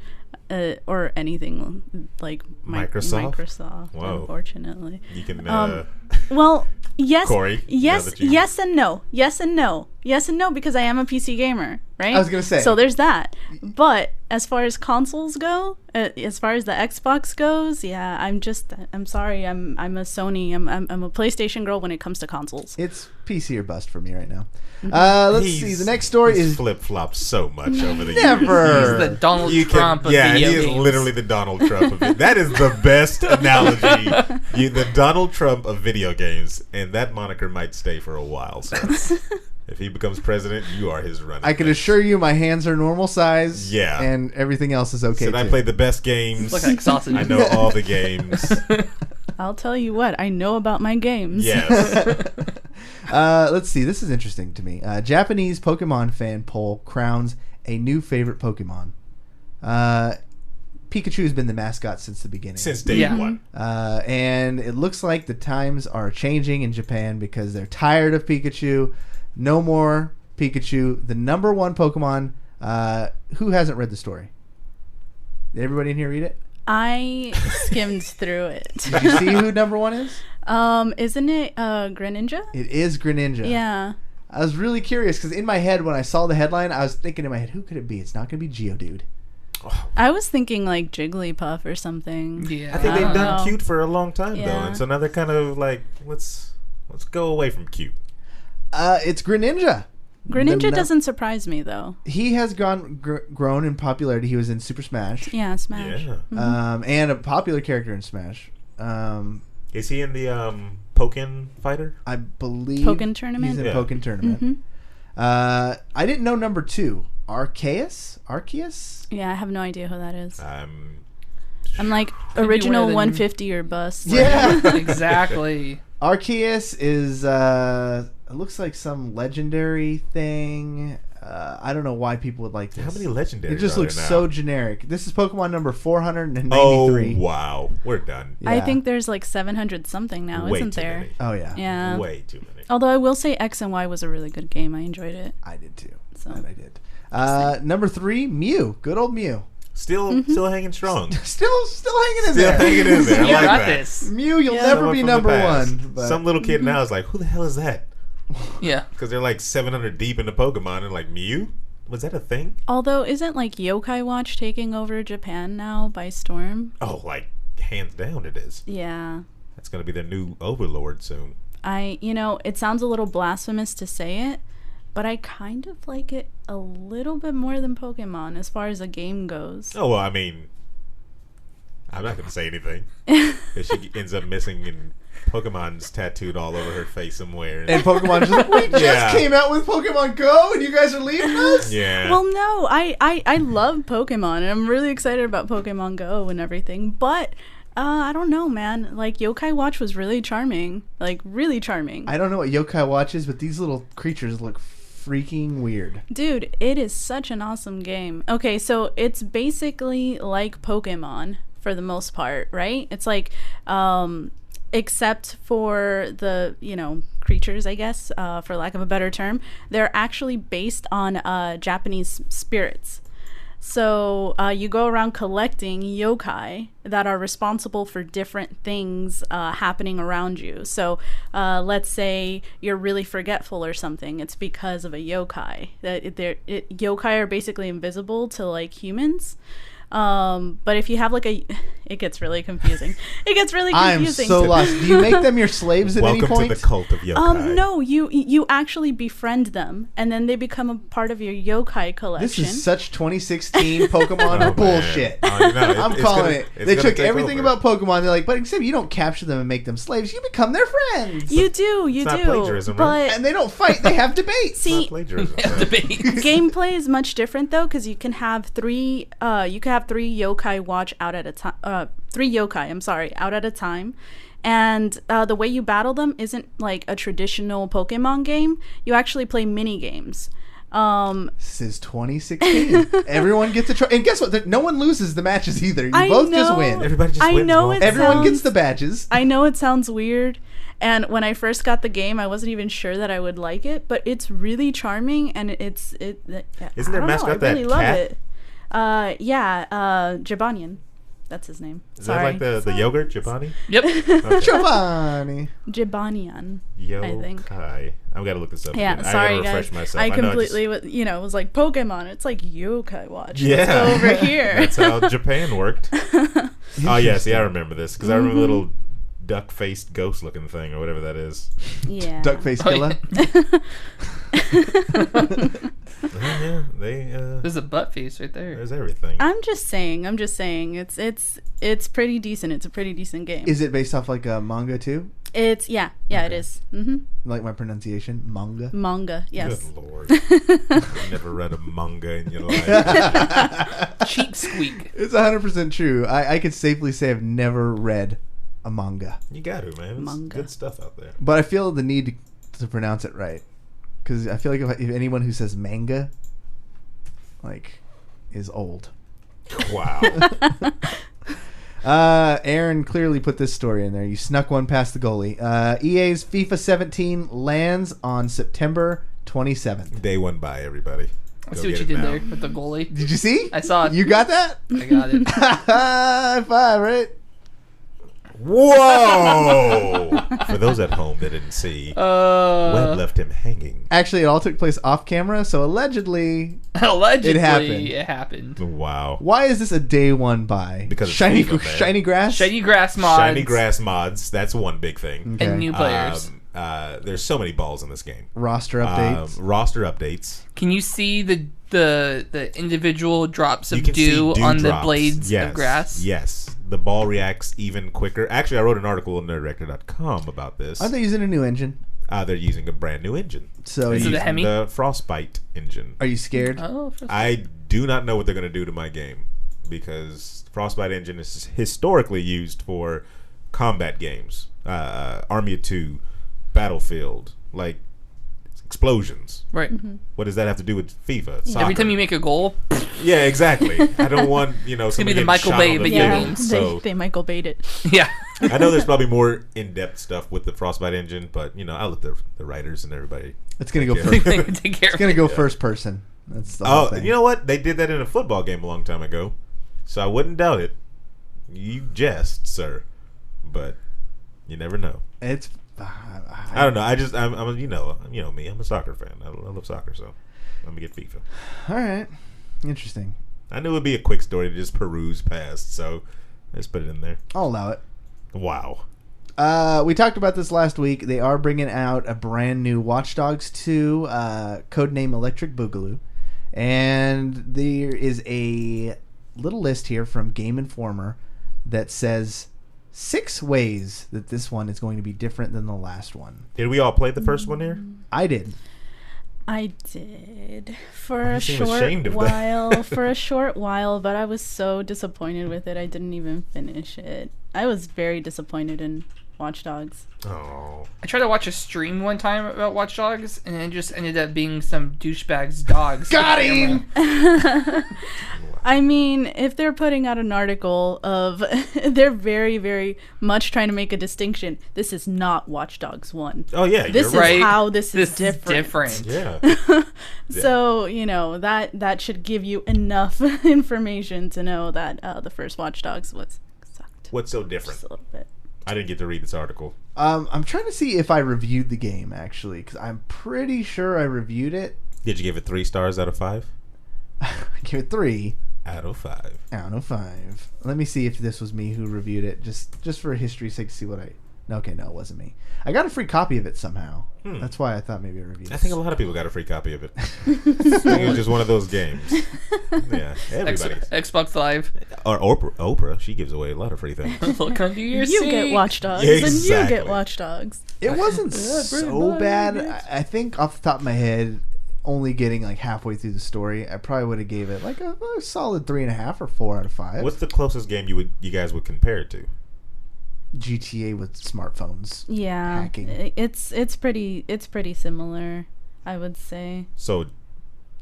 or anything like Microsoft. Whoa. Unfortunately. You can. Well, yes, Corey, yes, now that you- yes, and no, yes and no, yes and no, because I am a PC gamer, right? I was gonna say. So there's that. But as far as consoles go, as far as the Xbox goes, yeah, I'm sorry, I'm a Sony, I'm a PlayStation girl when it comes to consoles. It's PC or bust for me right now. Mm-hmm. Let's see. The next story he's is flip-flopped so much over the Never. years. He's the Donald You Trump can, of yeah, video he is games. literally the Donald Trump of it. That is the best analogy. The Donald Trump of video games, and that moniker might stay for a while. So if he becomes president, you are his running. I can mate. assure you my hands are normal size. Yeah. And everything else is okay. Said I too. played the best games. Look like sausage. I know all the games. I'll tell you what, I know about my games. Yes. Let's see. This is interesting to me. Japanese Pokemon fan poll crowns a new favorite Pokemon. Pikachu has been the mascot since the beginning. Since day Yeah. one. And it looks like the times are changing in Japan because they're tired of Pikachu. No more Pikachu. The number one Pokemon. Who hasn't read the story? Did everybody in here read it? I skimmed through it. Did you see who number one is? Isn't it Greninja? It is Greninja. Yeah. I was really curious because in my head when I saw the headline, I was thinking in my head, who could it be? It's not going to be Geodude. I was thinking like Jigglypuff or something. Yeah. I think they've don't done know. cute for a long time though, Yeah. and so now they're kind of like, let's go away from cute. It's Greninja. Greninja The doesn't surprise me though. He has grown in popularity. He was in Super Smash, Yeah, Smash. Yeah. and a popular character in Smash. Is he in the Pokken Fighter? I believe Pokken Tournament? He's in Yeah. Pokken Tournament. I didn't know number 2. Arceus? Yeah, I have no idea who that is. I'm I'm like be original one of the- 150 or bust. Yeah. Exactly. Arceus is it looks like some legendary thing. I don't know why people would like this. How many legendaries? It just are looks there now? so generic. This is Pokemon number 493. Oh wow, we're done. I Yeah. think there's like 700 something now, Way isn't too there? many. Oh yeah. Yeah. Way too many. Although I will say X and Y was a really good game. I enjoyed it. I did too. So. That I did. Number 3, Mew. Good old Mew. Still hanging strong. Still hanging in Still there. hanging in there. I You like got that. this. Mew, you'll Yeah. never Someone be from the number past. 1. But Some little kid now is like, who the hell is that? Yeah. Because they're like 700 deep into Pokemon and like, Mew? Was that a thing? Although isn't like Yokai Watch taking over Japan now by storm? Oh, like hands down it is. Yeah. That's gonna be their new overlord soon. It sounds a little blasphemous to say it, but I kind of like it a little bit more than Pokemon as far as a game goes. Oh well, I mean, I'm not gonna say anything. If she ends up missing and Pokemon's tattooed all over her face somewhere. and Pokemon just like, we just Yeah. came out with Pokemon Go and you guys are leaving us? Yeah. Well, no, I love Pokemon and I'm really excited about Pokemon Go and everything, but I don't know, man. Like Yokai Watch was really charming, like really charming. I don't know what Yokai Watch is, but these little creatures look freaking weird. Dude, it is such an awesome game. Okay, so it's basically like Pokemon for the most part, right? It's like, except for the, creatures, I guess, for lack of a better term, they're actually based on Japanese spirits. So you go around collecting yokai that are responsible for different things happening around you. So let's say you're really forgetful or something. It's because of a yokai. Yokai are basically invisible to like humans. But if you have like it gets really confusing. It gets really confusing. I'm so lost. Do you make them your slaves at any point? Welcome to the cult of yokai. No, you actually befriend them, and then they become a part of your yokai collection. This is such 2016 Pokemon bullshit. I'm calling it. They took everything about Pokemon. They're like, but except you don't capture them and make them slaves. You become their friends. You do. It's not plagiarism, right? But and they don't fight. They have debates. See, plagiarism. gameplay is much different though, because you can have three yokai watch out at a time. 3 yokai, I'm sorry, out at a time. And the way you battle them isn't like a traditional Pokemon game. You actually play mini games. This is 2016. Everyone gets a try. And guess what? No one loses the matches either. You both just win. Everybody just wins. Everyone gets the badges. I know it sounds weird. And when I first got the game, I wasn't even sure that I would like it. But it's really charming. And Isn't their mascot that really cat? Love it. Jabanian. That's his name. Is that like the yogurt, Jabani? Yep. Okay. Giovanni. Jabanian. Yokai. I think. I've got to look this up. Yeah, again. sorry I gotta guys. refresh myself. I completely was like Pokemon. It's like Yokai Watch. Yeah. Let's go over here. That's how Japan worked. Oh yeah, see, I remember this because I remember the little duck-faced ghost-looking thing or whatever that is. Yeah. Duck face killer. Yeah, There's a butt face right there. There's everything. I'm just saying. It's pretty decent. It's a pretty decent game. Is it based off like a manga too? It's okay. It is. Like my pronunciation, manga. Manga, yes. Good lord. You've never read a manga in your life. Cheap squeak. It's 100% true. I could safely say I've never read a manga. You got to, man. It's Manga. good stuff out there. But I feel the need to pronounce it right. Because I feel like if anyone who says manga, is old. Wow. Aaron clearly put this story in there. You snuck one past the goalie. EA's FIFA 17 lands on September 27th. Day one by everybody. I see what you did there with the goalie. Did you see? I saw it. You got that? I got it. High five, right? Whoa! For those at home that didn't see, Webb left him hanging. Actually, it all took place off camera, so allegedly it happened. Wow. Why is this a day one buy? Because it's shiny FIFA, man. shiny grass? Shiny grass mods. Shiny grass mods. That's one big thing. Okay. And new players. There's so many balls in this game. Roster updates. Roster updates. Can you see the individual drops You of can see dew dew on the drops. blades Yes. of grass? Yes. The ball reacts even quicker. Actually, I wrote an article on nerdreactor.com about this. Are they using a new engine? They're using a brand new engine. So They're Is it a using Hemi? the Frostbite engine. are you scared? Oh, I do not know what they're going to do to my game because Frostbite engine is historically used for combat games, Army of Two, Battlefield, like explosions. right. What does that have to do with FIFA? Soccer? Every time you make a goal, Yeah, exactly. I don't want gonna be somebody the getting Michael shot Bay on the video field. games. So They Michael Bayed it. yeah. I know there's probably more in-depth stuff with the Frostbite engine, but I'll let the writers and everybody. It's gonna go Yeah. first. Take care. It's gonna go first person. That's the whole Oh, thing. you know what? They did that in a football game a long time ago, so I wouldn't doubt it. You jest, sir, but you never know. It's. I don't know. I'm you know me. I'm a soccer fan. I love soccer, so I'm gonna get FIFA. All right. Interesting. I knew it'd be a quick story to just peruse past, so I just put it in there. I'll allow it. Wow. We talked about this last week. They are bringing out a brand new Watch Dogs 2, codename Electric Boogaloo. And there is a little list here from Game Informer that says 6 ways that this one is going to be different than the last one. Did we all play the first one here? I did. I did for You a seem short ashamed of that. while. For a short while, but I was so disappointed with it. I didn't even finish it. I was very disappointed in Watch Dogs. Oh. I tried to watch a stream one time about Watch Dogs, and it just ended up being some douchebag's dogs. Got him! I mean, if they're putting out an article of, they're very, very much trying to make a distinction. This is not Watch Dogs 1. Oh, yeah, This is you're right. how this is different. Yeah. So, you know, that should give you enough information to know that the first Watch Dogs was sucked. What's so different? Just a little bit. I didn't get to read this article. I'm trying to see if I reviewed the game, actually, because I'm pretty sure I reviewed it. Did you give it 3 stars out of 5? I gave it 3 out of 5. out of 5. Let me see if this was me who reviewed it, just for history's sake, to see what I... Okay, no, it wasn't me. I got a free copy of it somehow. That's why I thought maybe I reviewed it. I think a lot of people got a free copy of it. I think it was just one of those games. Yeah, everybody. Xbox Live. Or Oprah, she gives away a lot of free things. Look under your You seat. get Watch Dogs, Yeah, and you exactly. get Watch Dogs. It wasn't so bad. I think off the top of my head, only getting like halfway through the story, I probably would have gave it like a solid 3.5 or 4 out of 5. What's the closest game you guys would compare it to? GTA with smartphones. Yeah, Hacking. it's pretty similar, I would say. So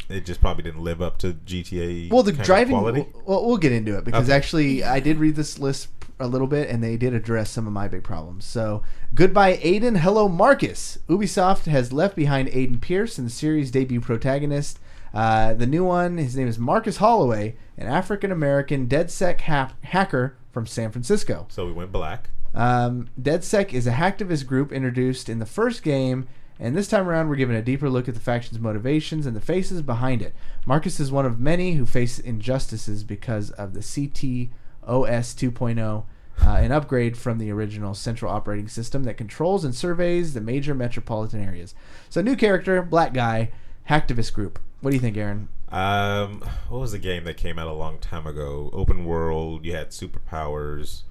it just probably didn't live up to GTA. Well, the kind of driving. quality. Well, we'll get into it because Okay. actually, I did read this list a little bit, and they did address some of my big problems. So, goodbye, Aiden. Hello, Marcus. Ubisoft has left behind Aiden Pierce in the series' debut protagonist. The new one, his name is Marcus Holloway, an African-American DedSec hacker from San Francisco. So we went black. DedSec is a hacktivist group introduced in the first game, and this time around we're given a deeper look at the faction's motivations and the faces behind it. Marcus is one of many who face injustices because of the CTOS 2.0, an upgrade from the original central operating system that controls and surveys the major metropolitan areas. So new character, black guy, hacktivist group. What do you think, Aaron? What was the game that came out a long time ago? Open world. You had superpowers.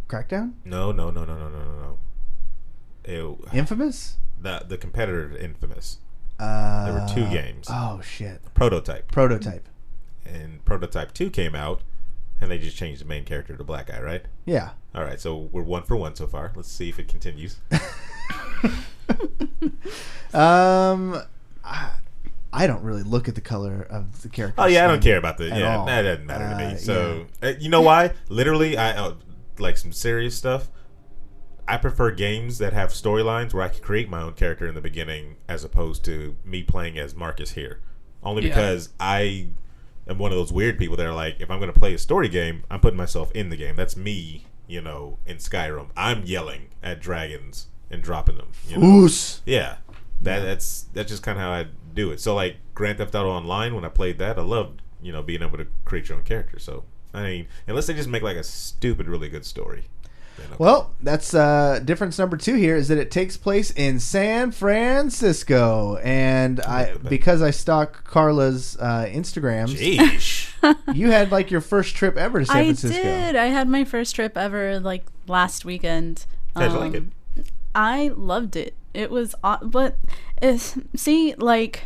Crackdown? No. Infamous? The competitor to Infamous. There were 2 games. Oh, shit. Prototype. And Prototype 2 came out, and they just changed the main character to black guy, right? Yeah. All right, so we're 1 for 1 so far. Let's see if it continues. I don't really look at the color of the character. Oh yeah, I don't care about the. at Yeah, all. that doesn't matter to me. So you know why? Literally, I like some serious stuff. I prefer games that have storylines where I can create my own character in the beginning, as opposed to me playing as Marcus here. Only because I am one of those weird people that are like, if I'm going to play a story game, I'm putting myself in the game. That's me, in Skyrim. I'm yelling at dragons and dropping them. Oos. Yeah, that's just kind of how I do it. So like Grand Theft Auto Online, when I played that, I loved being able to create your own character. So I mean, unless they just make like a stupid, really good story. Well, that's difference number 2 here is that it takes place in San Francisco, and because I stalk Carla's Instagrams, Jeez. you had like your first trip ever to San Francisco. I did. I had my first trip ever like last weekend. How'd you like it? I loved it. It was, but see, like,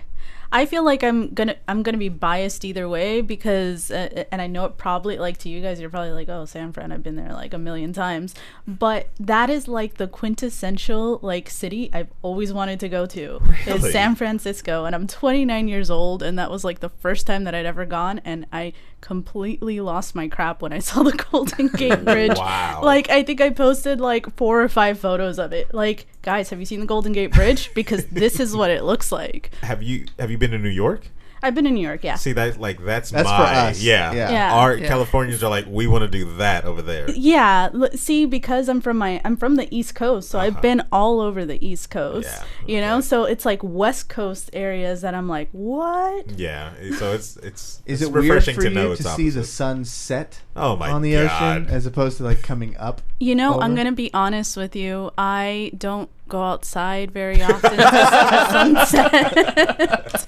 I feel like I'm gonna be biased either way because, and I know it probably, like, to you guys, you're probably like, oh, San Fran, I've been there like a million times, but that is like the quintessential like city I've always wanted to go to. Really? Is San Francisco, and I'm 29 years old, and that was like the first time that I'd ever gone, and I completely lost my crap when I saw the Golden Gate Bridge. Wow. Like, I think I posted like 4 or 5 photos of it. Like, guys, have you seen the Golden Gate Bridge? Because this is what it looks like. Have you been to New York? I've been in New York, yeah. See, that's my for us. Yeah. Yeah. Our Yeah. Californians are like, we want to do that over there. Yeah, see, because I'm from the East Coast, so I've been all over the East Coast. Yeah, You know, okay. so it's like West Coast areas that I'm like, what? Yeah. So it's Is it weird refreshing for to you know to it's see the opposite. sun set Oh my on the God. ocean as opposed to like coming up? You know, I'm Over? gonna be honest with you. I don't go outside very often to see the sunset.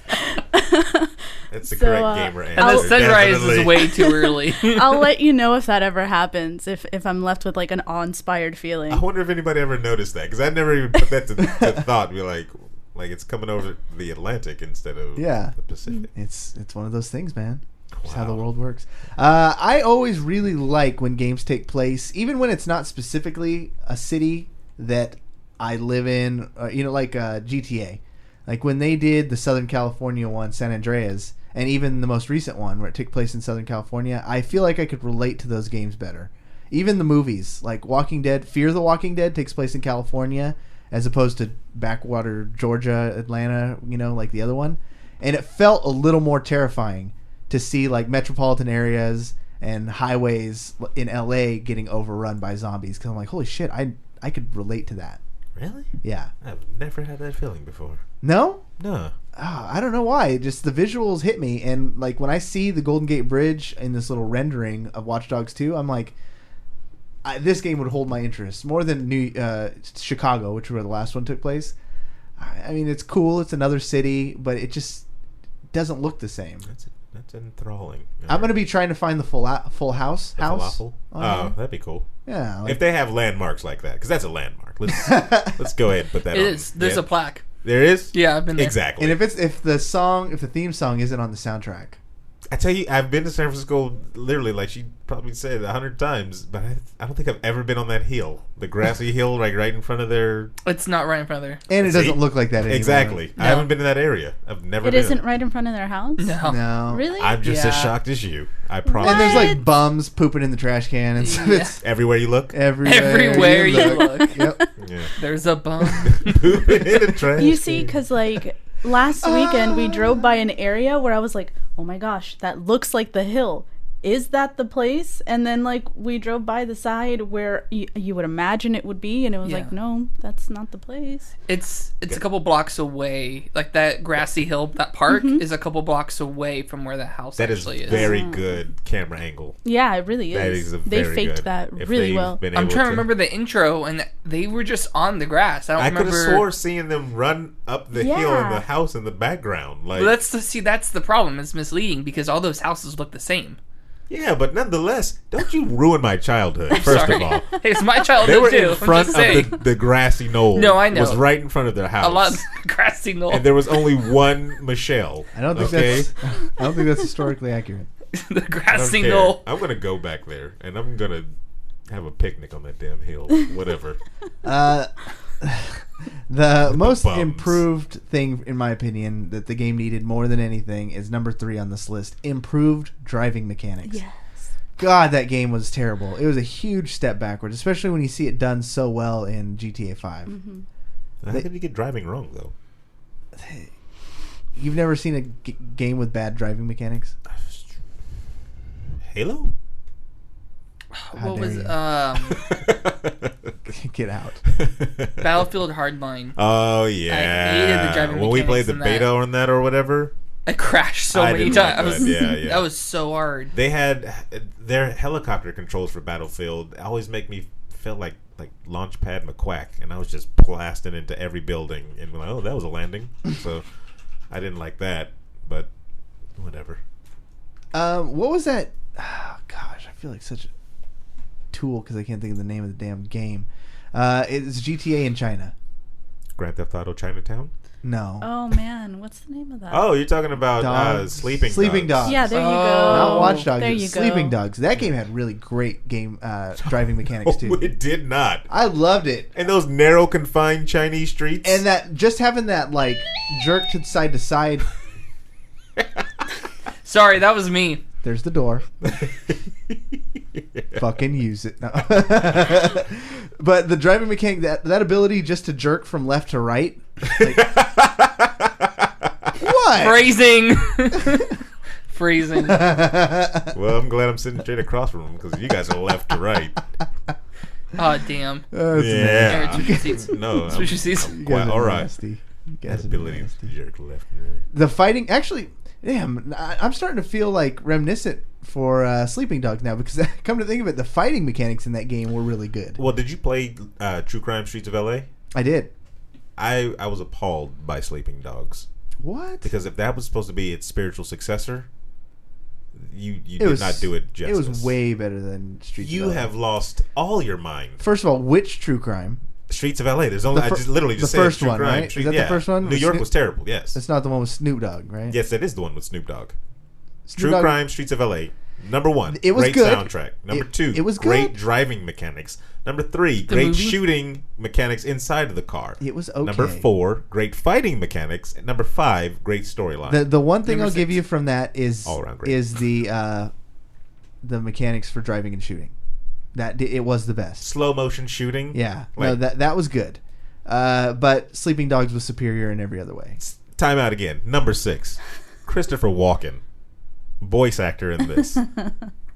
It's the So, correct gamer answer. And the sunrise definitely. is way too early. I'll let you know if that ever happens. If I'm left with like an awe-inspired feeling. I wonder if anybody ever noticed that, because I never even put that to thought. Be like it's coming over the Atlantic instead of Yeah. the Pacific. It's one of those things, man. That's how the world works. I always really like when games take place, even when it's not specifically a city that I live in, like GTA. Like when they did the Southern California one, San Andreas, and even the most recent one where it took place in Southern California, I feel like I could relate to those games better. Even the movies, like Walking Dead, Fear the Walking Dead takes place in California as opposed to backwater Georgia, Atlanta, like the other one. And it felt a little more terrifying to see like metropolitan areas and highways in LA getting overrun by zombies. Because I'm like, holy shit, I could relate to that. Really? Yeah. I've never had that feeling before. No? No. Oh, I don't know why. Just the visuals hit me. And like when I see the Golden Gate Bridge in this little rendering of Watch Dogs 2, I'm like, this game would hold my interest more than Chicago, which is where the last one took place. I mean, it's cool. It's another city, but it just doesn't look the same. That's enthralling. I'm going to be trying to find the Full House. Falafel? Oh, that'd be cool. Yeah. If they have landmarks like that, because that's a landmark. Let's go ahead and put that on. It is. There's a plaque. There is? Yeah, I've been there. Exactly. And if the theme song isn't on the soundtrack. I tell you, I've been to San Francisco literally, like she probably said 100 times, but I don't think I've ever been on that hill, the grassy hill, like right in front of their. It's not right in front of there. And it doesn't look like that anymore. Exactly. No. I haven't been in that area. I've never. It isn't right in front of their house? No. Really? I'm just as shocked as you. I promise. And there's like bums pooping in the trash can and stuff. It's everywhere you look. Everywhere you look. Yep. Yeah. There's a bum. Pooping in the trash. You see, because like last weekend we drove by an area where I was like, oh my gosh, that looks like the hill. Is that the place? And then like we drove by the side where you would imagine it would be, and it was like, no, that's not the place. It's a couple blocks away. Like that grassy hill, that park is a couple blocks away from where the house actually is. Very good camera angle. Yeah, it really is. That is they very faked good. that If really they've well. been I'm able trying to remember the intro, and they were just on the grass. I could remember. have swore seeing them run up the hill Yeah. and the house in the background. Like, Well, that's the problem. It's misleading because all those houses look the same. yeah, but nonetheless, don't you ruin my childhood. First Sorry. of all, Hey, it's my they childhood were too. in front of the grassy knoll. No, I know. Was right in front of their house. a lot of grassy knoll. And there was only one Michelle. I don't think that's historically accurate. The I don't grassy care. knoll. I'm gonna go back there and I'm gonna have a picnic on that damn hill. Whatever. The most bums. improved thing, in my opinion, that the game needed more than anything is number 3 on this list: improved driving mechanics. Yes. God, that game was terrible. It was a huge step backwards, especially when you see it done so well in GTA 5. Mm-hmm. How did you get driving wrong though? You've never seen a game with bad driving mechanics? Halo? What was Get out. Battlefield Hardline? Oh yeah. I hated the driving when we played mechanics the in that. beta on that or whatever. I crashed so I many didn't like times. that. Yeah. That was so hard. They had their helicopter controls for Battlefield always make me feel like Launchpad McQuack, and I was just blasting into every building and like, oh, that was a landing. So I didn't like that, but whatever. What was that? Oh, gosh, I feel like such a tool because I can't think of the name of the damn game. It's GTA in China. Grand Theft Auto Chinatown? No. Oh man, what's the name of that? Oh, you're talking about Sleeping Dogs. Yeah, there you go. Not Watch Dogs. There It's you go. Sleeping Dogs. That game had really great driving mechanics too. Oh, it did not. I loved it. And those narrow, confined Chinese streets. And that just having that like jerk to side, Sorry, that was me. there's the door. Fucking use it. No. But the driving mechanic, that ability just to jerk from left to right. Like, what? Phrasing. Phrasing. Well, I'm glad I'm sitting straight across from them because you guys are left to right. Oh, damn. Yeah. Switch your seats. No, Switch your seats. You Quite guys are all right. nasty. You That guys are ability nasty. to jerk left and right. The fighting, actually, damn, I'm starting to feel like reminiscent for Sleeping Dogs now because come to think of it, the fighting mechanics in that game were really good. Well, did you play True Crime Streets of LA? I did. I was appalled by Sleeping Dogs What? because if that was supposed to be its spiritual successor, you did not do it justice. It was way better than Streets of You LA. have lost all your mind. First of all, which true crime? Streets of LA. There's only The I just literally the just said first True one, Crime right? Street. Is that the Yeah. first one? New York Snoop- was terrible. Yes. That's not the one with Snoop Dogg, right? Yes, that is the one with Snoop Dogg. True Crime, Streets of L.A. Number 1, it was great good. soundtrack. Number 2, it was great good. driving mechanics. Number 3, great movie? shooting mechanics inside of the car. It was okay. Number 4, great fighting mechanics. And number 5, great storyline. The one thing Number I'll give 6. you from that is All around great. the mechanics for driving and shooting. That it was the best. Slow motion shooting. Yeah, Like- no, that was good. But Sleeping Dogs was superior in every other way. Time out again. Number 6, Christopher Walken, voice actor in this.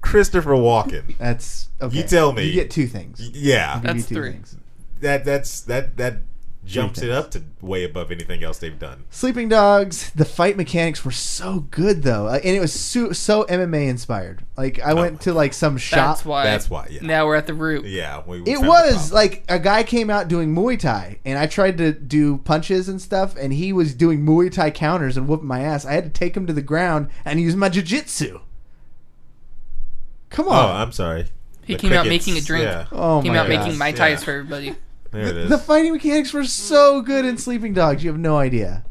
Christopher Walken. That's okay. You tell me. You get 2 things. Yeah, I'll give That's you 2 3. things. that jumps it up to way above anything else they've done. Sleeping Dogs, the fight mechanics were so good though, and it was so MMA inspired. Like I went to like some shop. That's why. Yeah. Now we're at the root. Yeah, we It found the was problem. like a guy came out doing Muay Thai, and I tried to do punches and stuff, and he was doing Muay Thai counters and whooping my ass. I had to take him to the ground and use my jiu-jitsu. Come Oh, on. I'm sorry. He The came out crickets, making a drink. Yeah, Oh Came my out God. making Mai Tais Yeah. for everybody. there it is. The fighting mechanics were so good in Sleeping Dogs. You have no idea.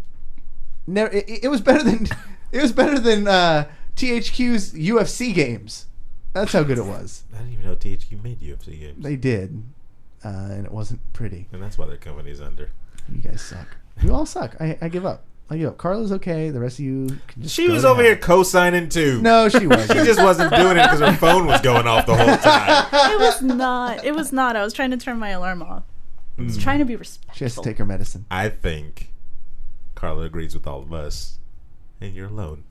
Never, it was better than THQ's UFC games. That's how good it was. I didn't even know THQ made UFC games. They did, and it wasn't pretty. And that's why their company's under. You guys suck. You all suck. I give up. I give up. Carla's okay. The rest of you can just She go was to over hell. here co-signing too. No, she She wasn't. just wasn't doing it because her phone was going off the whole time. It was not. It was not. I was trying to turn my alarm off. I was trying to be respectful. She has to take her medicine. I think Karla agrees with all of us, and you're alone.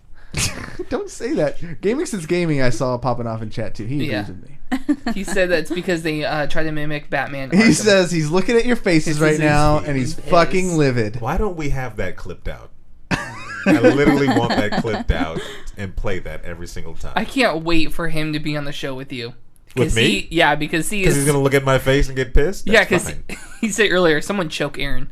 Don't say that. Gaming Since Gaming, I saw popping off in chat too. He agrees Yeah. with me. He said that's because they try to mimic Batman. He Arkham. says he's looking at your faces His right is- now, and he's his- fucking livid. Why don't we have that clipped out? I literally want that clipped out and play that every single time. I can't wait for him to be on the show with you. With 'Cause me? Yeah, because he Because is. he's gonna look at my face and get pissed. Yeah, That's because fine. he said earlier, someone choke Aaron.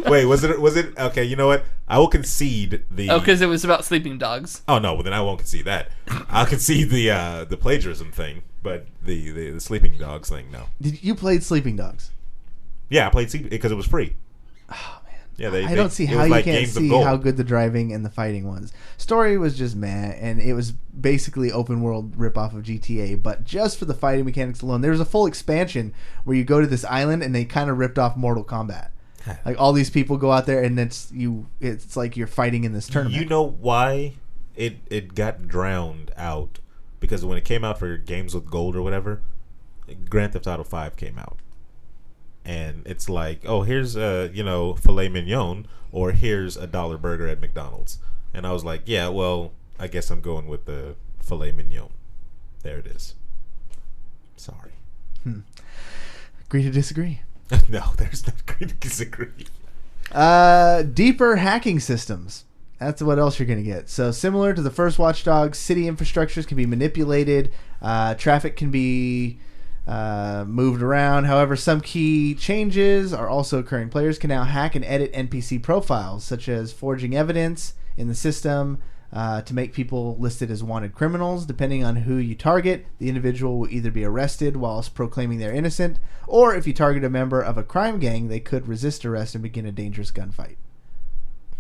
Wait, was it okay? You know what? I will concede the. Oh, because it was about sleeping dogs. Oh no, well then I won't concede that. I'll concede the plagiarism thing, but the sleeping dogs thing, no. Did you played Sleeping Dogs? Yeah, I played sleep because it was free. Oh man. Yeah, I don't see it how was you like can't Games of see Gold. how good the driving and the fighting was. Story was just meh, and it was basically open world ripoff of GTA. But just for the fighting mechanics alone, there was a full expansion where you go to this island and they kind of ripped off Mortal Kombat. Like all these people go out there and it's like you're fighting in this tournament. You know why it got drowned out? Because when it came out for Games with Gold or whatever, Grand Theft Auto 5 came out. And it's like, oh, here's filet mignon, or here's a $1 burger at McDonald's. And I was like, yeah, well, I guess I'm going with the filet mignon. There it is. Sorry. Agree to disagree. No, there's not going to disagree. Deeper hacking systems. That's what else you're going to get. So similar to the first Watch Dogs, city infrastructures can be manipulated. Traffic can be moved around. However, some key changes are also occurring. Players can now hack and edit NPC profiles, such as forging evidence in the system to make people listed as wanted criminals. Depending on who you target, the individual will either be arrested whilst proclaiming they're innocent, or if you target a member of a crime gang, they could resist arrest and begin a dangerous gunfight.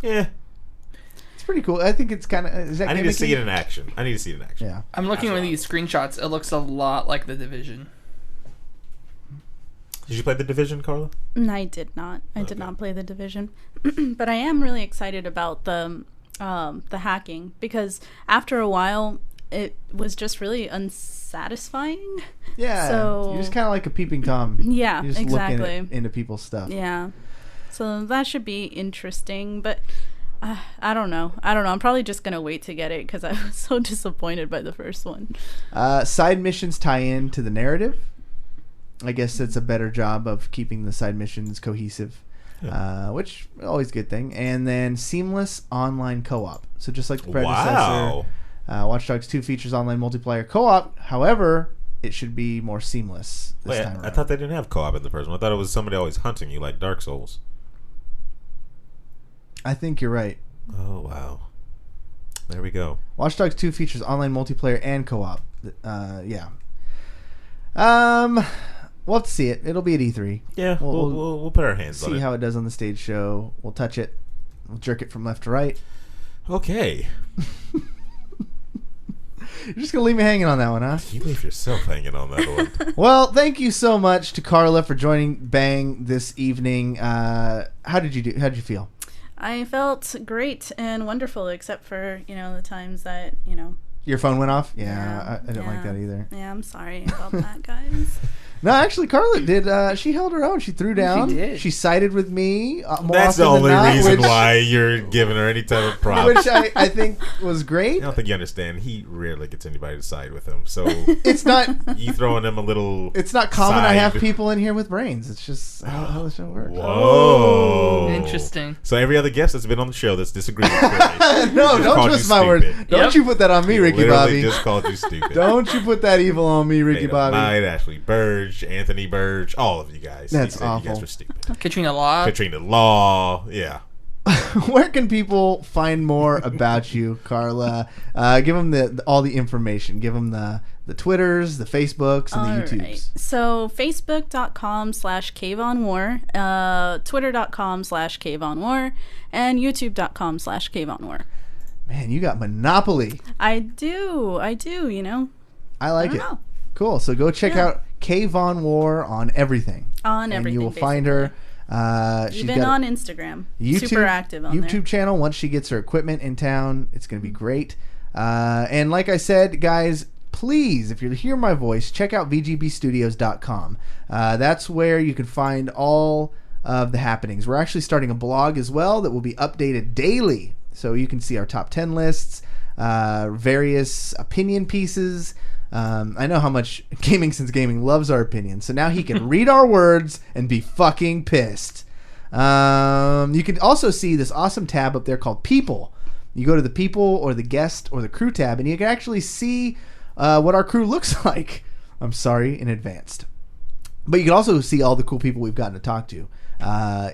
Yeah. It's pretty cool. I think it's kind of... I need to see it in action. Yeah. I'm looking at these screenshots. It looks a lot like The Division. Did you play The Division, Karla? No, I did not. I did not play The Division. But I am really excited about the hacking, because after a while it was just really unsatisfying. Yeah. So- You're just kind of like a peeping Tom. Yeah, You're just exactly. looking into people's stuff. Yeah. So that should be interesting, but I don't know. I'm probably just going to wait to get it because I was so disappointed by the first one. Side missions tie in to the narrative. I guess it's a better job of keeping the side missions cohesive, which always a good thing. And then seamless online co-op. So just like the predecessor, Watch Dogs 2 features online multiplayer co-op. However, it should be more seamless this time around. I thought they didn't have co-op in the first one. I thought it was somebody always hunting you like Dark Souls. I think you're right. Oh, wow. There we go. Watch Dogs 2 features online multiplayer and co-op. Yeah. We'll have to see it. It'll be at E3. Yeah, we'll put our hands on See it. how it does on the stage show. We'll touch it. We'll jerk it from left to right. Okay. You're just gonna leave me hanging on that one, huh? You leave yourself hanging on that one. Well, thank you so much to Karla for joining Bang this evening. How did you do? How did you feel? I felt great and wonderful, except for, the times that, Your phone went off? Yeah, I didn't like that either. Yeah, I'm sorry about that, guys. No, actually, Karla did. She held her own. She threw down. She did. She sided with me. That's the only reason why you're giving her any type of props. Which I think was great. I don't think you understand. He rarely gets anybody to side with him. So it's not. You throwing him a little. It's not common. Side. I have people in here with brains. It's just how the show works. Whoa. Interesting. So every other guest that's been on the show that's disagreed with Cory. No, don't twist my words. Don't you put that on me, Ricky literally Bobby. Just called you stupid. Don't you put that evil on me, Ricky Bobby. Knight, Ashley Burge, Anthony Burge, all of you guys. That's He said awful. You guys were stupid. Katrina Law. Katrina Law, yeah. Where can people find more about you, Karla? Give them all the information. Give them the Twitters, the Facebooks, and the YouTubes. Right. So Facebook.com/CaveOnWar, Twitter.com/CaveOnWar, and YouTube.com/CaveOnWar. Man, you got monopoly. I do, I like I it. don't know. Cool. So go check out Kay Von War on everything. On and everything, you will find her. She's Even got on Instagram. YouTube, Super active on YouTube channel. Once she gets her equipment in town, it's going to be Mm-hmm. great. And like I said, guys, please, if you hear my voice, check out vgbstudios.com. That's where you can find all of the happenings. We're actually starting a blog as well that will be updated daily. So you can see our top 10 lists, various opinion pieces. I know how much Gaming Since Gaming loves our opinions, so now he can read our words and be fucking pissed. You can also see this awesome tab up there called People. You go to the People or the Guest or the Crew tab, and you can actually see what our crew looks like. I'm sorry in advance. But you can also see all the cool people we've gotten to talk to.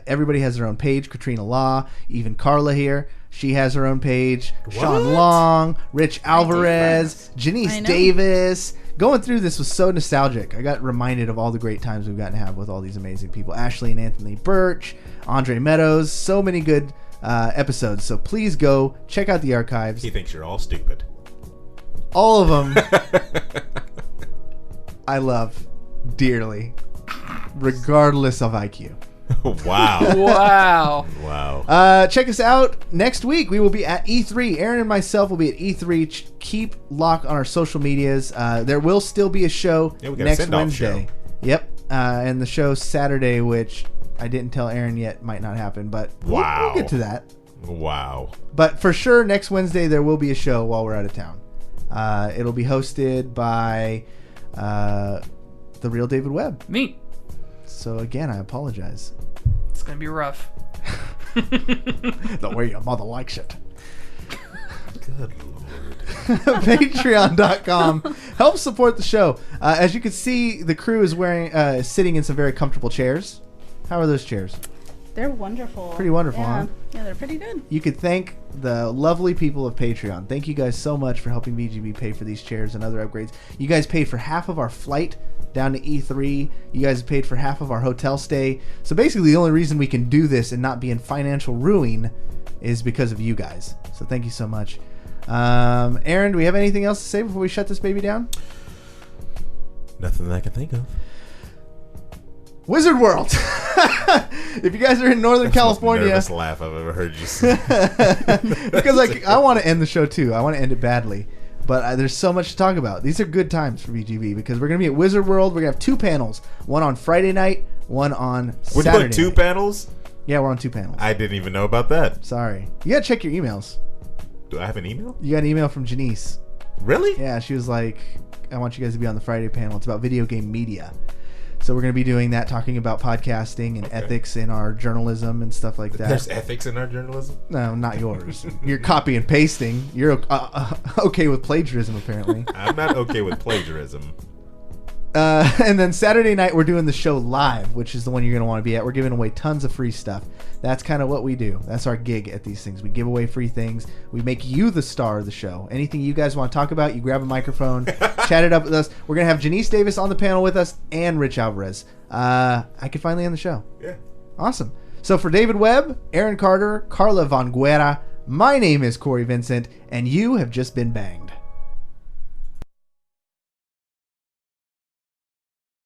Everybody has their own page. Katrina Law, even Karla here. She has her own page. What? Sean Long, Rich Alvarez, Janice Davis. Going through this was so nostalgic. I got reminded of all the great times we've gotten to have with all these amazing people. Ashley and Anthony Birch, Andre Meadows. So many good episodes. So please go check out the archives. He thinks you're all stupid. All of them I love dearly, regardless of IQ. Wow. Wow. Wow. Check us out next week. We will be at E3. Aaron and myself will be at E3. Keep lock on our social medias. There will still be a show Yeah, we got a next send-off Wednesday. show. Yep. And the show Saturday, which I didn't tell Aaron yet, might not happen, but we'll get to that. Wow. But for sure, next Wednesday there will be a show while we're out of town. It'll be hosted by the real David Webb. Me. So again, I apologize. It's gonna be rough. The way your mother likes it. Good Lord. Patreon.com. Help support the show. As you can see, the crew is sitting in some very comfortable chairs. How are those chairs? They're wonderful. Pretty wonderful, yeah. huh? Yeah, they're pretty good. You could thank the lovely people of Patreon. Thank you guys so much for helping VGB pay for these chairs and other upgrades. You guys paid for half of our flight down to E3. You guys paid for half of our hotel stay. So basically the only reason we can do this and not be in financial ruin is because of you guys. So thank you so much. Aaron, do we have anything else to say before we shut this baby down? Nothing that I can think of. Wizard World. If you guys are in Northern That's California, the most nervous laugh I've ever heard you say. because I want to end the show too. I want to end it badly, but there's so much to talk about. These are good times for VGB because we're gonna be at Wizard World. We're gonna have 2 panels, one on Friday night, one on We're Saturday doing 2 night. panels? Yeah, we're on 2 panels. I didn't even know about that. Sorry, you gotta check your emails. Do I have an email? You got an email from Janice. Really? Yeah, she was like, I want you guys to be on the Friday panel. It's about video game media. So we're going to be doing that, talking about podcasting and ethics in our journalism and stuff like that. There's ethics in our journalism? No, not yours. You're copy and pasting. You're okay with plagiarism, apparently. I'm not okay with plagiarism. And then Saturday night, we're doing the show live, which is the one you're going to want to be at. We're giving away tons of free stuff. That's kind of what we do. That's our gig at these things. We give away free things. We make you the star of the show. Anything you guys want to talk about, you grab a microphone, chat it up with us. We're going to have Janice Davis on the panel with us and Rich Alvarez. I could finally end the show. Yeah. Awesome. So for David Webb, Aaron Carter, Karla Von Guerra, My name is Cory Vincent, and you have just been banged.